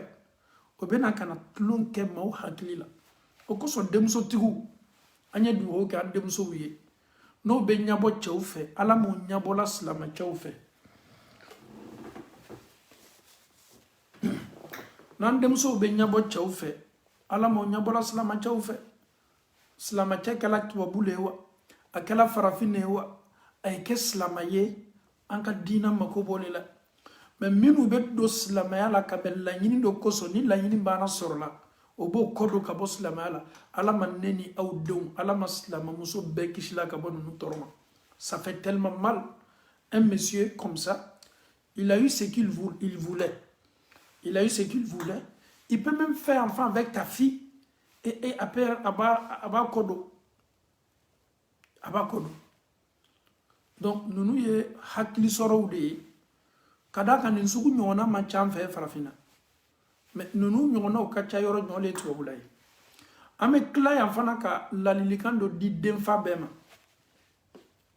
Au bena kana tlon ke mau haklila. O ko so demso tigu. Anya du ho ka demso wiye. No be nyabo chaufe, ala mo nyabo la slama chaufe. Nan demso be nyabo chaufe, ala mo nyabo la slama chaufe. Slama chakala tuwa bulewa, akala farafinewa, ay ke slama ye, anka dina makobole la. Mais minu be do silamaya la kabel la nyini do koso ni la nyini bana sorla obo kodo ka bo silamaya la ala maneni au don ala maslama muso be kishila ka bo nu toroma. Ça fait tellement mal. Un monsieur comme ça, il a eu ce qu'il voulait. Il a eu ce qu'il voulait. Il peut même faire enfant avec ta fille et après aba kodo. Aba kodo. Donc nous ye hakli soro de kadaka ni nsugu nyona mancham fe farafina mais nunu nyona o kacha yoro nyole to bulay ame kla ya fana ka lalilikando di demfa bema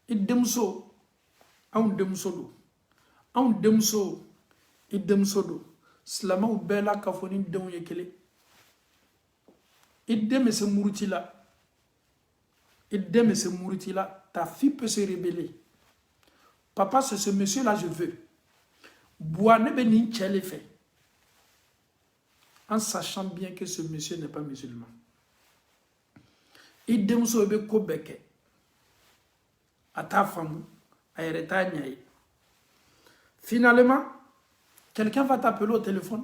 idemso on demso do on demso idem sodo slama ou bela kafoni don yekele idem se murutila idem se murutila ta fille peut se rébeller. Papa, c'est ce monsieur-là, je veux. Bois ne benin tchele fait. En sachant bien que ce monsieur n'est pas musulman. Idem so ebe kobeke. À ta femme, à Ereta Nyaye. Finalement, quelqu'un va t'appeler au téléphone.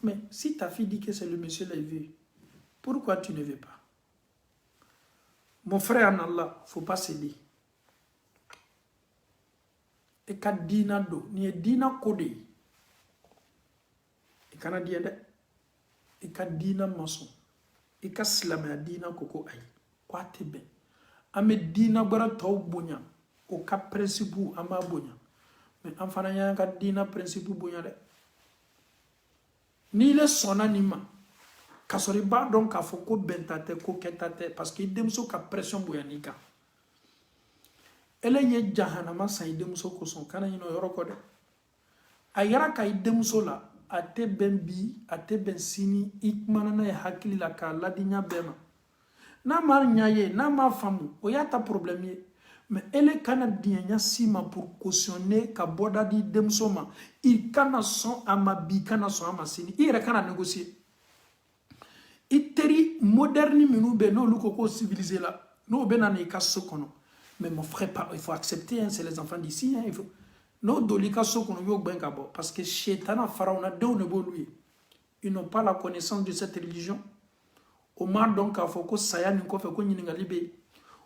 Mais si ta fille dit que c'est le monsieur là, il veut, pourquoi tu ne veux pas? Mon frère en Allah, il ne faut pas céder. Et ka dina do, ni dina kode. Et kana dia de. Et ka dina maçon. Et ka slama dina koko ay. Kwa tebe. Ame dina bara taw bonya. O ka principe ama bonya. Mais enfana ya ka dina principe bonya de. Ni le sona ni ma. Kasori ba donc a foko bentate ko ketate parce que demso ka pression bonya nika. Ele ye jahanama sa idemso ko son kana yino yoroko de. Ayara ka idemso la ate ben bi ate ben sini ikmana na hakili la ka ladinya bema. Na mar nyaye na ma famu o yata problème ye. Mais ele kana dianya sima pour cautionner ka boda di demso ma. Il kana son ama bi kana son ama sini. Il kana négocier. Iteri moderni minu be no luko ko civilisé la. No be na ne ka sokono. Mais mon frère, il faut accepter, hein, c'est les enfants d'ici. Hein, il faut... Non, parce que Chétana, Pharaon, ils n'ont pas la connaissance de cette religion. Omar donc a foko saya ni ko fe ko nyini ngalibe.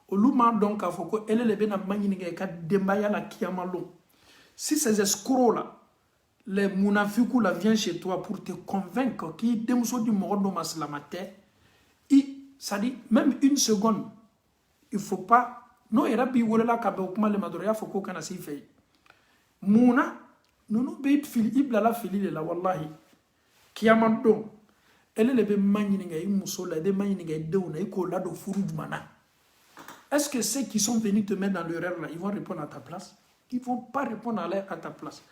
Oluma donc a foko elelebe na manyini ka dembaya la kiamalo. Si ces escrocs là, les munafikou là viennent chez toi pour te convaincre qu'ils demso du morodo maslamate, ça dit même une seconde, il faut pas. Non, il y a des gens qui ont été fait. Mouna, nous nous avons fait la fili la wallahi. Qui a mandon. Elle est le manininga, il mousola, des manininga, deuna, il colla de furudmana. Est-ce que ceux qui sont venus te mettre dans l'erreur là, ils vont répondre à ta place? Ils ne vont pas répondre à ta place.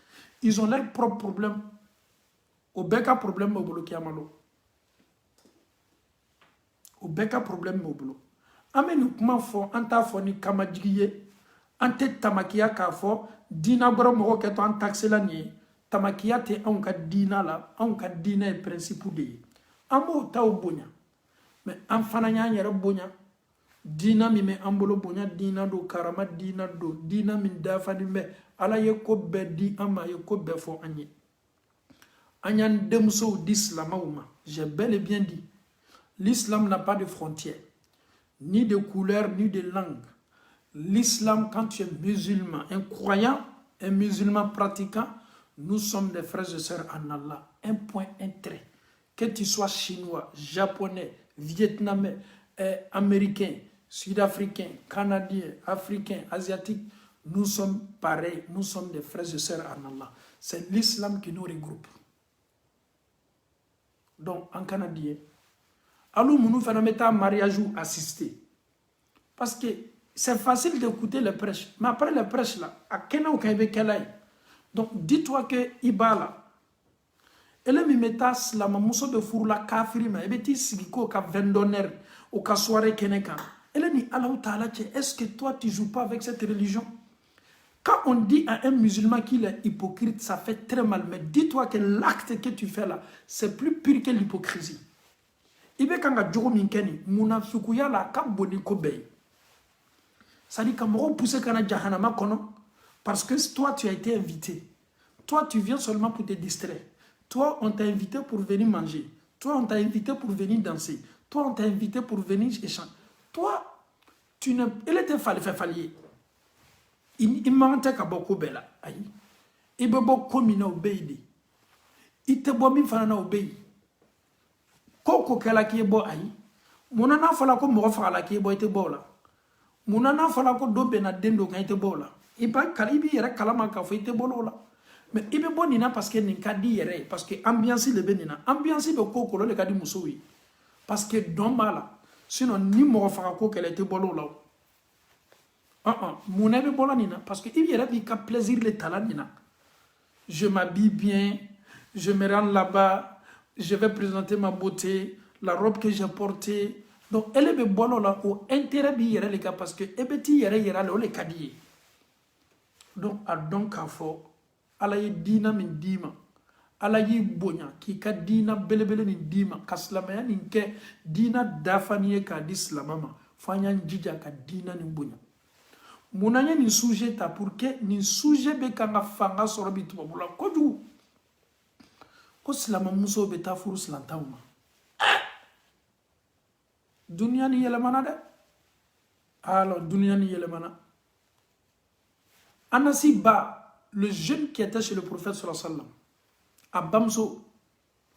Ils ont leur propre problème. Au beka problème au boulot qui a malo. Au beka problème au boulot. Amenu kuma fo anta fo ni kamajiye ante tamakiya ka fo dina goro mo ko to an taxela ni tamakiya te on ka dina la on ka dina e principe de amo taw bonya mais an fana nya nyere bonya dina mi me ambolo bonya dina do karama dina do dina min dafa di me ala ye ko be di ama ye ko be fo anye anyan demso d'islamawma j'ai bel et bien dit l'islam n'a pas de frontières, ni de couleur, ni de langue. L'islam, quand tu es musulman, un croyant, un musulman pratiquant, nous sommes des frères et sœurs en Allah. Un point, un trait. Que tu sois chinois, japonais, vietnamais, américain, sud-africain, canadien, africain, asiatique, nous sommes pareils, nous sommes des frères et sœurs en Allah. C'est l'islam qui nous regroupe. Donc, en canadien, allons nous faire un mariage assisté. Parce que c'est facile d'écouter les prêches. Mais après les prêches, là, à quel moment donc dis-toi que Ibala, elle me met la mamousso de fourla kafirima, et bêtis sigiko ka vendonner, ou ka soirée keneka. Elle dit Allah Ta'ala, est-ce que toi tu joues pas avec cette religion? Quand on dit à un musulman qu'il est hypocrite, ça fait très mal. Mais dis-toi que l'acte que tu fais là, c'est plus pire que l'hypocrisie. Ibe kanga jogo minkeni munafiku la ka boni ko bey. Ça dit kamoro pousser kana jahannama kono parce que toi tu as été invité. Toi tu viens seulement pour te distraire. Toi on t'a invité pour venir manger. Toi on t'a invité pour venir danser. Toi on t'a invité pour venir échanger. Toi tu ne elle était fait fallier. Il manque ka boko bela ayi. Ibe bo komina obeydi. Ite bo mi fana na obey. Koko kala ki bo ayi munana fala ko mo fala ki bo ite bola munana fala ko do be na dendo kan ite bola iba kala ibi yere kala man ka fo ite bolola mais ibe bonina parce que nin ka di yere parce que ambiance le benina ambiance be koko le ka di musowi parce que don mala sinon ni mo fala ko kala ite bolola munabe bola nina parce que ibi yere bi ka plaisir le talent nina je m'habille bien, je me rends là-bas, je vais présenter ma beauté, la robe que j'ai portée. Donc, elle est bonne là, au intérêt de les gars, parce que ebeti yere le kadiye. Donc, à donc à fort, ala ye dina min dima, ala ye bonya, ki ka dina belebele ni dima, kaslamaya ni ke dina dafaniye ka di slamama, fanya njija ka dina ni bonya. Mounanya ni sujet ta pour que ni sujet be kanga fanga sorobi tuba bula koju. Ko slama muso be ta furu slantawma. Dunia ni yelemana de. Alors, dunia ni yelemana. Anasi Ba, le jeune qui était chez le prophète sallallahu alayhi wa sallam, à Bamso,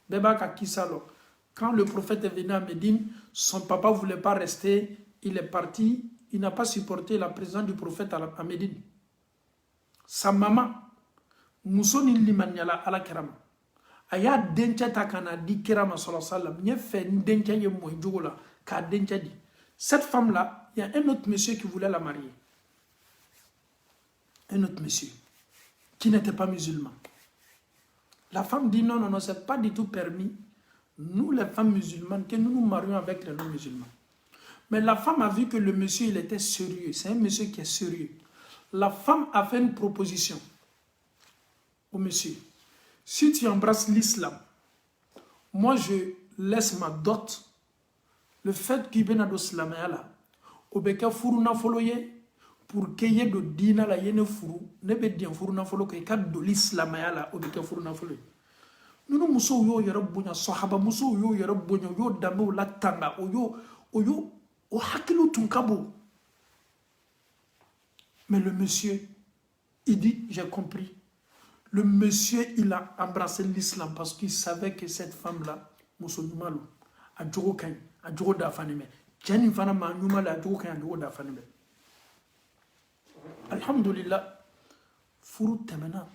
Beba Kakisalo, quand le prophète est venu à Médine, son papa ne voulait pas rester, il est parti, il n'a pas supporté la présence du prophète à Médine. Sa maman, Moussoni Limaniala à la Kerama, Aya Dencha Takana di Kerama sallallahu alayhi wa sallam, n'y a fait Dencha Yemoïdjoula, Ka Dencha dit. Cette femme-là, il y a un autre monsieur qui voulait la marier. Un autre monsieur qui n'était pas musulman. La femme dit non, non, non, c'est pas du tout permis. Nous, les femmes musulmanes, que nous nous marions avec les non-musulmans. Mais la femme a vu que le monsieur, il était sérieux. C'est un monsieur qui est sérieux. La femme a fait une proposition au monsieur. Si tu embrasses l'islam, moi, je laisse ma dot. Le fait qu'il vienne à l'islam, au beka furuna foloye, pour qu'il y ait de dina la yene furu, ne be dian furu na folo kay kad do l'islam ya la obeke furu na folo. Nous muso yo yara bonya sahaba muso yo yara bonya yo dambo la tanga o hakilu tunkabo. Mais le monsieur, il dit j'ai compris. Le monsieur, il a embrassé l'islam parce qu'il savait que cette femme-là, muso numalo, a djogo kany, a djogo da fanime. Jani fana ma numala a djogo kany a djogo da fanime. Alhamdulillah, furu temena.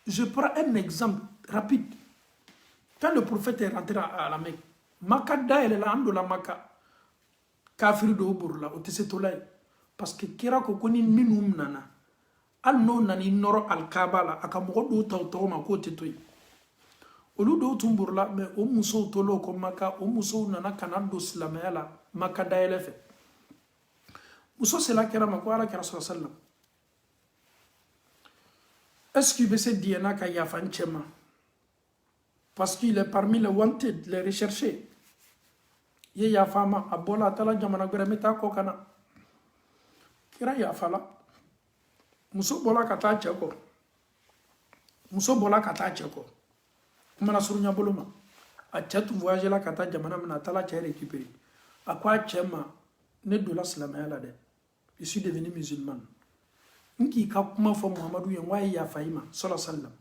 Je prends un exemple rapide. Quand le prophète est rentré à la Mecque, Makada elle est là, la Maka, Kafir do Burla, au Tessetolay, parce que Kira Kokoni Minum Nana, Al no Nani Noro Al Kabala, Akamogo do Tautoma Kote Toy. Olu do tumburla mais o muso tolo ko maka o muso nana kanado slamela maka daele fe muso c'est la kera makwala kera sallallahu. Est-ce qu'il veut se dire na ka yafan chema parce qu'il est parmi les wanted, les recherchés. Ye yafama abola tala jamana gure meta ko kana kira yafala muso bola kata cheko muso bola kata cheko mana surunya boloma a chatu voyage la kata jamana mana tala cha récupérer à quoi chema ne de la slamaya la de je suis devenu musulman nki ka kuma fo muhammadu yen waye ya faima sallallahu alaihi wasallam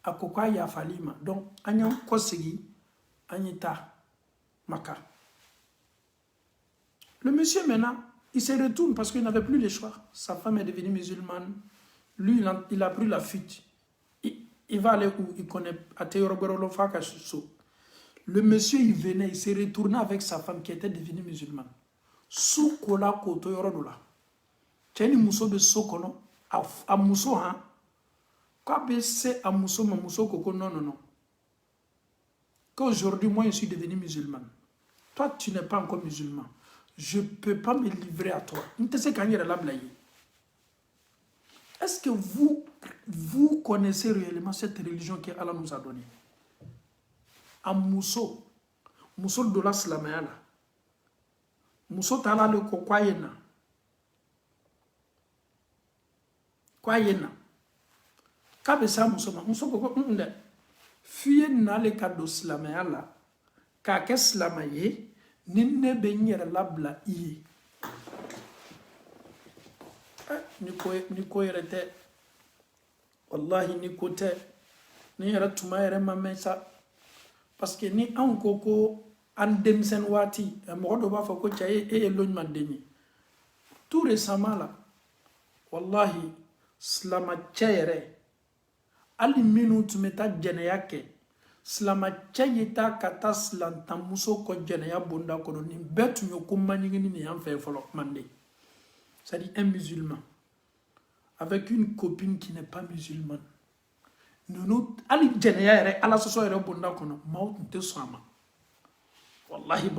akokwa ya falima donc anya kosigi anyita maka. Le monsieur maintenant il se retourne parce qu'il n'avait plus le choix. Sa femme est devenue musulmane, lui il a pris la fuite. Il va aller où il connaît à le monsieur il venait, il s'est retourné avec sa femme qui était devenue musulmane. Sous kola koto yorodola. Tieni muso be sokono a muso hein. Quoi c'est à muso ma muso koko non non non. Qu'aujourd'hui moi je suis devenu musulman. Toi tu n'es pas encore musulman. Je ne peux pas me livrer à toi. Est-ce que vous connaissez réellement cette religion que Allah nous a donnée? A Mousso de la Slamayala. Mousso tala le kokwayena. Kwayena. Kabe sa Mousso koko nde. Fiye na le kado Slamayala. Kake Slamaye. Ninne benyere labla iye. Ni ko yerete wallahi ni ko te ni yara tuma yere mamesa parce que ni an koko an demsen wati mo do ba fa ko chaye e loñ man deni tout récemment là wallahi slama chayere ali minute meta jene yake slama chayeta kata slanta muso ko jene ya bonda ko ni betu yo ko manigi ni an fe folo mande c'est-à-dire un musulman, avec une copine qui n'est pas musulmane, nous, Ali Djenaya, Allah se soit répondant qu'on a mort de Sama. Wallahi,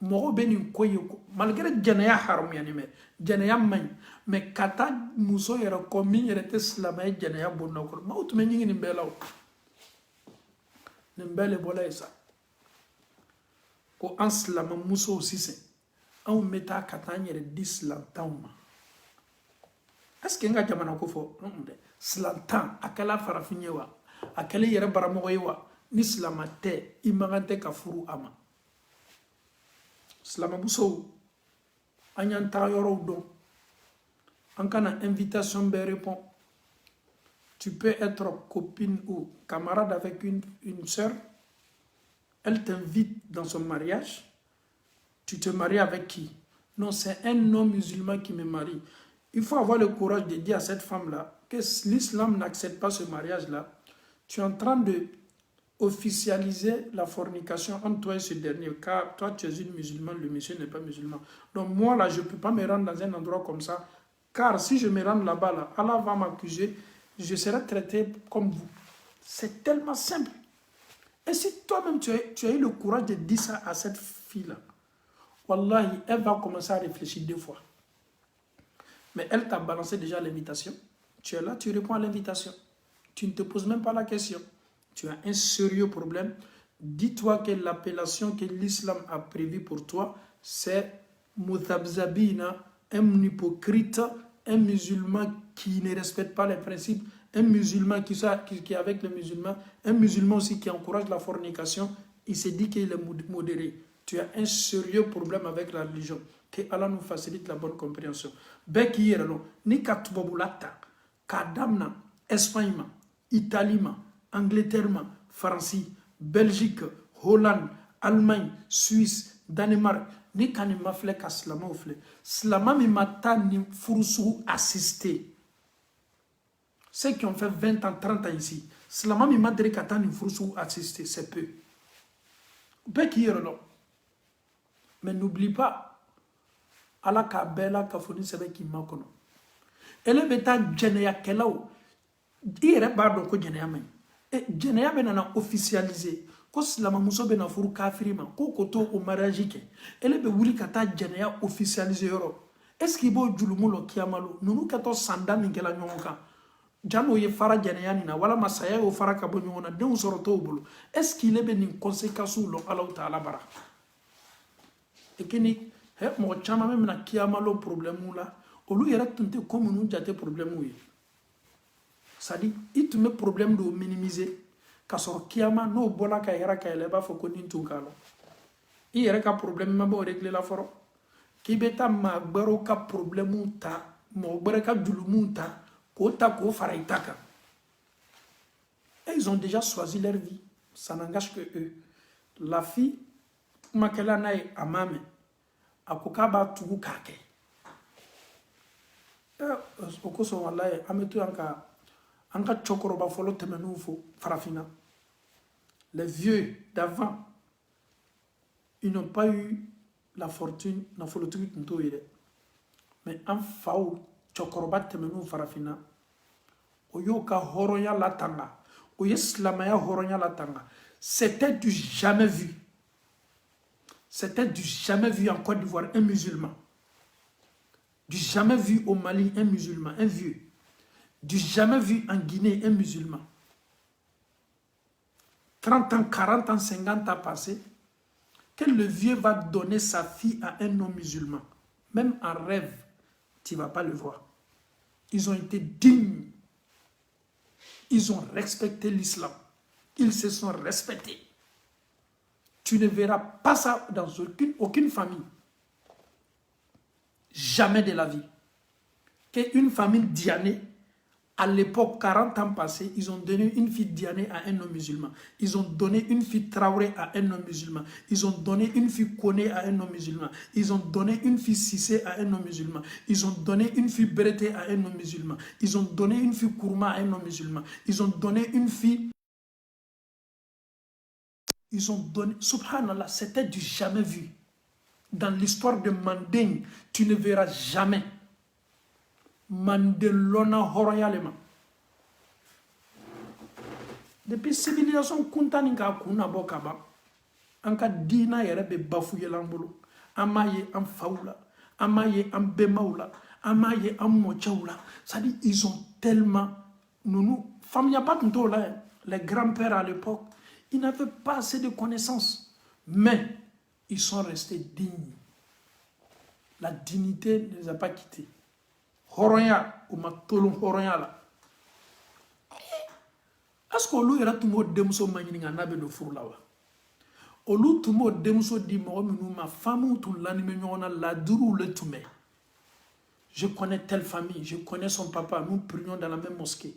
mɔgɔ bɛ nin ko ye malgré jɛnɛya haramu yani jɛnɛya man ɲi mais ka taa muso yɛrɛ kɔ min yɛrɛ tɛ silamɛ jɛnɛya bonda kɔrɔ maaw tun bɛ ɲini nin bɛɛ la o nin bɛɛ le bɔla yen sa ko an silamɛmusow sisan anw bɛ taa ka taa an yɛrɛ di silantanw ma est ce que n ka jamana ko fɔ dɛ silantan a kɛla farafin ye wa a kɛla yɛrɛ baramɔgɔ ye wa ni silama tɛ i man kan tɛ ka furu a ma silamɛmusow an y'an taga yɔrɔw dɔn an kana invitation bɛɛ répond tu peux être copine ou camarade avec une sœur elle t'invite dans son mariage tu te maries avec qui? Non, c'est un non-musulman qui me marie. Il faut avoir le courage de dire à cette femme-là que l'islam n'accepte pas ce mariage-là. Tu es en train de officialiser la fornication entre toi et ce dernier, car toi tu es une musulmane, le monsieur n'est pas musulman. Donc moi là, je ne peux pas me rendre dans un endroit comme ça, car si je me rends là-bas, là, Allah va m'accuser, je serai traité comme vous. C'est tellement simple. Et si toi-même tu as eu le courage de dire ça à cette fille-là, Wallahi, elle va commencer à réfléchir 2 fois. Mais elle t'a balancé déjà l'invitation. Tu es là, tu réponds à l'invitation. Tu ne te poses même pas la question. Tu as un sérieux problème. Dis-toi que l'appellation que l'islam a prévue pour toi, c'est Muthabzabina, un hypocrite, un musulman qui ne respecte pas les principes, un musulman qui est avec les musulmans, un musulman aussi qui encourage la fornication. Il s'est dit qu'il est modéré. Tu as un sérieux problème avec la religion. Que Allah nous facilite la bonne compréhension. Beki yerelo, ni katubabulata, kadamna, Espagne, Italie, Angleterre, France, Belgique, Hollande, Allemagne, Suisse, Danemark, ni kanima fle ka slama fle. Slama mi mata ni furusu assisté. Ceux qui ont fait 20 ans, 30 ans ici, slama mi madre kata ni furusu assisté, c'est peu. Beki yerelo. Mais n'oublie pas, ala ka bela ka foni sebe ki makono. Ele beta jeneya kelao. Ire ba do ko jeneya mai. E jeneya be na officialiser. Ko silama muso be na furu kafiri ma. Ko koto o mariage ke. Ele be wuli kata jeneya officialiser yoro. Est-ce qu'il bo julumulo kiamalo? Nunu kato sanda min kela nyonka. Jano ye fara jeneya ni na wala masaya o fara ka bo nyona den soroto bolo. Est-ce qu'il be ni conséquence lo Allah Taala bara? Et que ni mo chama même na kiamalo problème là olu yera tunte comme nous jate problème oui ça dit il te met problème de minimiser ka so kiama no bola ka yera ka ele ba fo ko nin tunkalo i yera ka problème ma bo régler la foro ki beta ma gbaro ka problème ta mo gbara ka dulumu ta ko ta ko faraitaka et ils ont déjà choisi leur vie ça n'engage que eux la fille makela nae amame akukaba tugu kake okoso wallahi ametu anka chokoroba folo temenu fo farafina les vieux d'avant ils n'ont pas eu la fortune na folo tugu nto yele mais en faou chokoroba temenu farafina oyoka horonya latanga oyeslamaya horonya latanga c'était du jamais vu. C'était du jamais vu en Côte d'Ivoire, un musulman. Du jamais vu au Mali, un musulman, un vieux. Du jamais vu en Guinée, un musulman. 30 ans, 40 ans, 50 ans passés, que le vieux va donner sa fille à un non-musulman. Même en rêve, tu ne vas pas le voir. Ils ont été dignes. Ils ont respecté l'islam. Ils se sont respectés. Tu ne verras pas ça dans aucune famille. Jamais de la vie. Qu'une famille dianée, à l'époque, 40 ans passés, ils ont donné une fille dianée à un non-musulman. Ils ont donné une fille Traoré à un non-musulman. Ils ont donné une fille Koné à un non-musulman. Ils ont donné une fille Sissé à un non-musulman. Ils ont donné une fille Breté à un non-musulman. Ils ont donné une fille Kourma à un non-musulman. Ils ont donné une fille... Ils ont donné, subhanallah, c'était du jamais vu. Dans l'histoire de Manding, tu ne verras jamais mandelona horoyalema depuis civilisation kuntani ka kuna bokaba anka dina yere be bafuye lambolo amaye am faula amaye am bemaula amaye am mochaula. Ça dit ils ont tellement nous femme y a pas tout là les grands-pères à l'époque ils n'avaient pas assez de connaissances mais ils sont restés dignes. La dignité ne les a pas quittés. Horoya ou matolo horoya la. Est-ce que l'on ira tout le monde demso manini nganabe de furlawa? Olu tout le monde demso di mo ma femme tout l'anime nyona la duru le tume. Je connais telle famille, je connais son papa, nous prions dans la même mosquée.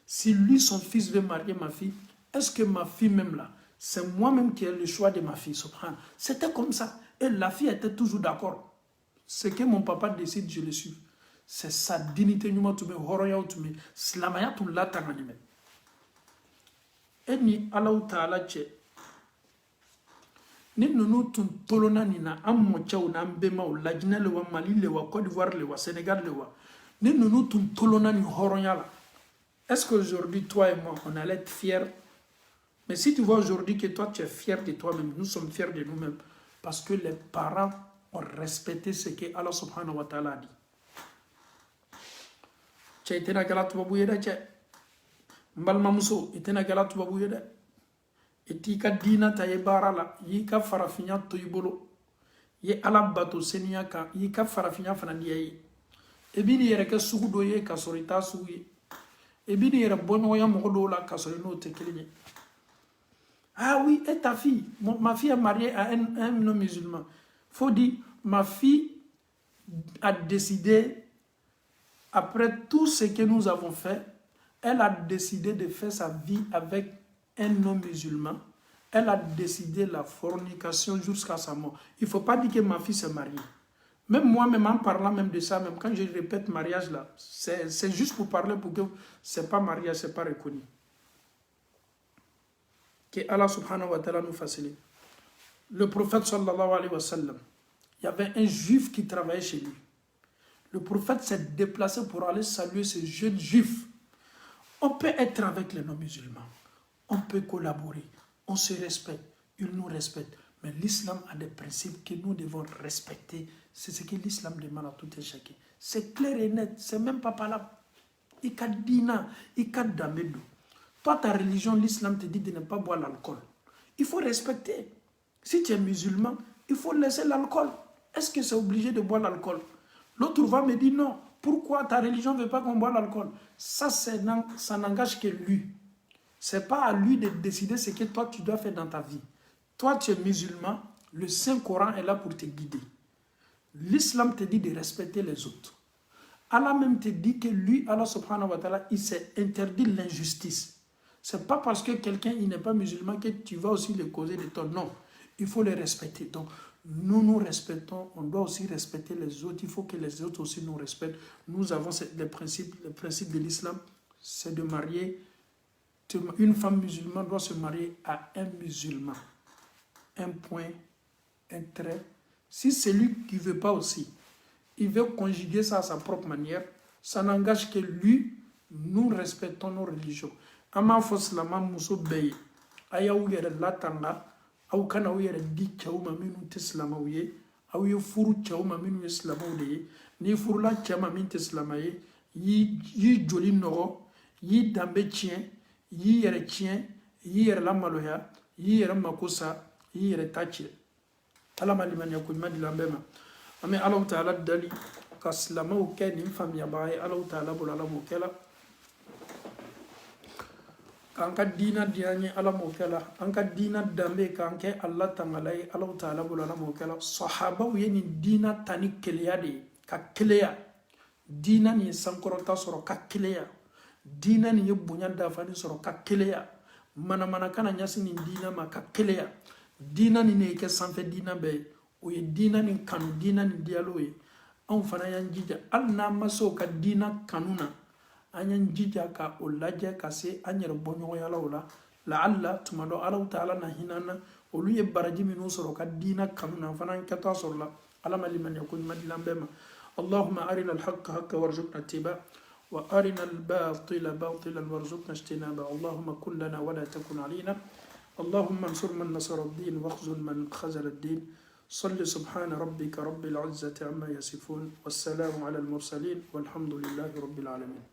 Si lui son fils veut marier ma fille, est-ce que ma fille même là, c'est moi-même qui ai le choix de ma fille, subhanallah. C'était comme ça et la fille était toujours d'accord. Ce que mon papa décide, je le suis. C'est sa dignité nyuma tume horoya tume slamaya tout la tanganime. Et ni Allah Ta'ala che ni nunu tun tolona nina am mochaw na mbema o lajina le wa Mali le wa Côte d'Ivoire le wa Sénégal le wa ni nunu tun tolona ni horoya la. Est-ce qu'aujourd'hui toi et moi on allait être fiers? Mais si tu vois aujourd'hui que toi tu es fier de toi-même, nous sommes fiers de nous-mêmes parce que les parents ont respecté ce que Allah subhanahu wa ta'ala a dit. Tu as été dans la tubabu yeda che mbalma muso itena gala tubabu yeda eti ka dina ta ye barala yi ka farafinya to yibolo ye ala bato seniya ka yi ka farafinya fana diye e bi ni yere ka sugu do ye ka sorita sugu ye e bi ni yere bono ya mo do la ka sorino te kelinye. Ah oui, et ta fille, ma fille est mariée à un non-musulman. Faut dire, ma fille a décidé, après tout ce que nous avons fait, elle a décidé de faire sa vie avec un non-musulman. Elle a décidé la fornication jusqu'à sa mort. Il ne faut pas dire que ma fille s'est mariée. Même moi-même, en parlant même de ça, même quand je répète mariage là, c'est juste pour parler pour que ce n'est pas mariage, ce n'est pas reconnu. Que Allah subhanahu wa ta'ala nous facilite. Le prophète sallallahu alayhi wa sallam, il y avait un juif qui travaillait chez lui. Le prophète s'est déplacé pour aller saluer ce jeune juif. On peut être avec les non-musulmans, on peut collaborer, on se respecte, ils nous respectent. Mais l'islam a des principes que nous devons respecter. C'est ce que l'islam demande à tout et chacun. C'est clair et net, c'est même pas par là. Il y a dina, il y a damedo. Toi, ta religion, l'islam te dit de ne pas boire l'alcool. Il faut respecter. Si tu es musulman, il faut laisser l'alcool. Est-ce que c'est obligé de boire l'alcool? L'autre va me dire non. Pourquoi ta religion ne veut pas qu'on boive l'alcool? Ça n'engage que lui. Ce n'est pas à lui de décider ce que toi tu dois faire dans ta vie. Toi, tu es musulman, le Saint-Coran est là pour te guider. L'islam te dit de respecter les autres. Allah même te dit que lui, Allah subhanahu wa ta'ala, il s'est interdit l'injustice. Ce n'est pas parce que quelqu'un n'est pas musulman que tu vas aussi le causer de tort. Non, il faut le respecter. Donc, nous respectons, on doit aussi respecter les autres. Il faut que les autres aussi nous respectent. Nous avons le principe de l'islam, c'est de marier. Une femme musulmane doit se marier à un musulman. Un point, un trait. Si c'est lui qui ne veut pas aussi, il veut conjuguer ça à sa propre manière, ça n'engage que lui. Nous respectons nos religions. Ama foslama muso beye aya uyere latanga au kana uyere di chawma minu tislamawiye au ye furu chawma minu islamawde ni furu la chama min tislamaye yi joli nogo yi dambe chien yi yere chien yi yere la maloya yi yere makosa yi yere tachi ala maliman yakun madilambema ame Allah Ta'ala dali kaslamaw ken famia baye Allah Ta'ala bulala mokela anka dina dianye ala mokela anka dina dambe kanke Allah tangalay Allah Ta'ala bulana mokela sahaba yeni dina tani keliyade ka keleya dina ni sankorota soro ka keleya dina ni bunya dafani soro ka keleya mana kana nyasi ni dina ma ka keleya dina ni ne ke sanfe dina be o ye dina ni kanu dina ni dialo ye on fana yanjija alna maso ka dina kanuna anyan jija ka olaje ka se anyer bonyo yala wala la alla tumado Allah Ta'ala na hinana olu ye baraji minu soro ka dina kanuna fana kata soro la ala maliman yakun madilambema اللهم أرنا الحق حقا وارزقنا اتباعه وأرنا الباطل باطلا وارزقنا اجتنابه. اللهم كن لنا ولا تكن علينا. اللهم انصر من نصر الدين واخذل من خذل الدين. صل سبحان ربك رب العزة عما يصفون والسلام على المرسلين والحمد لله رب العالمين.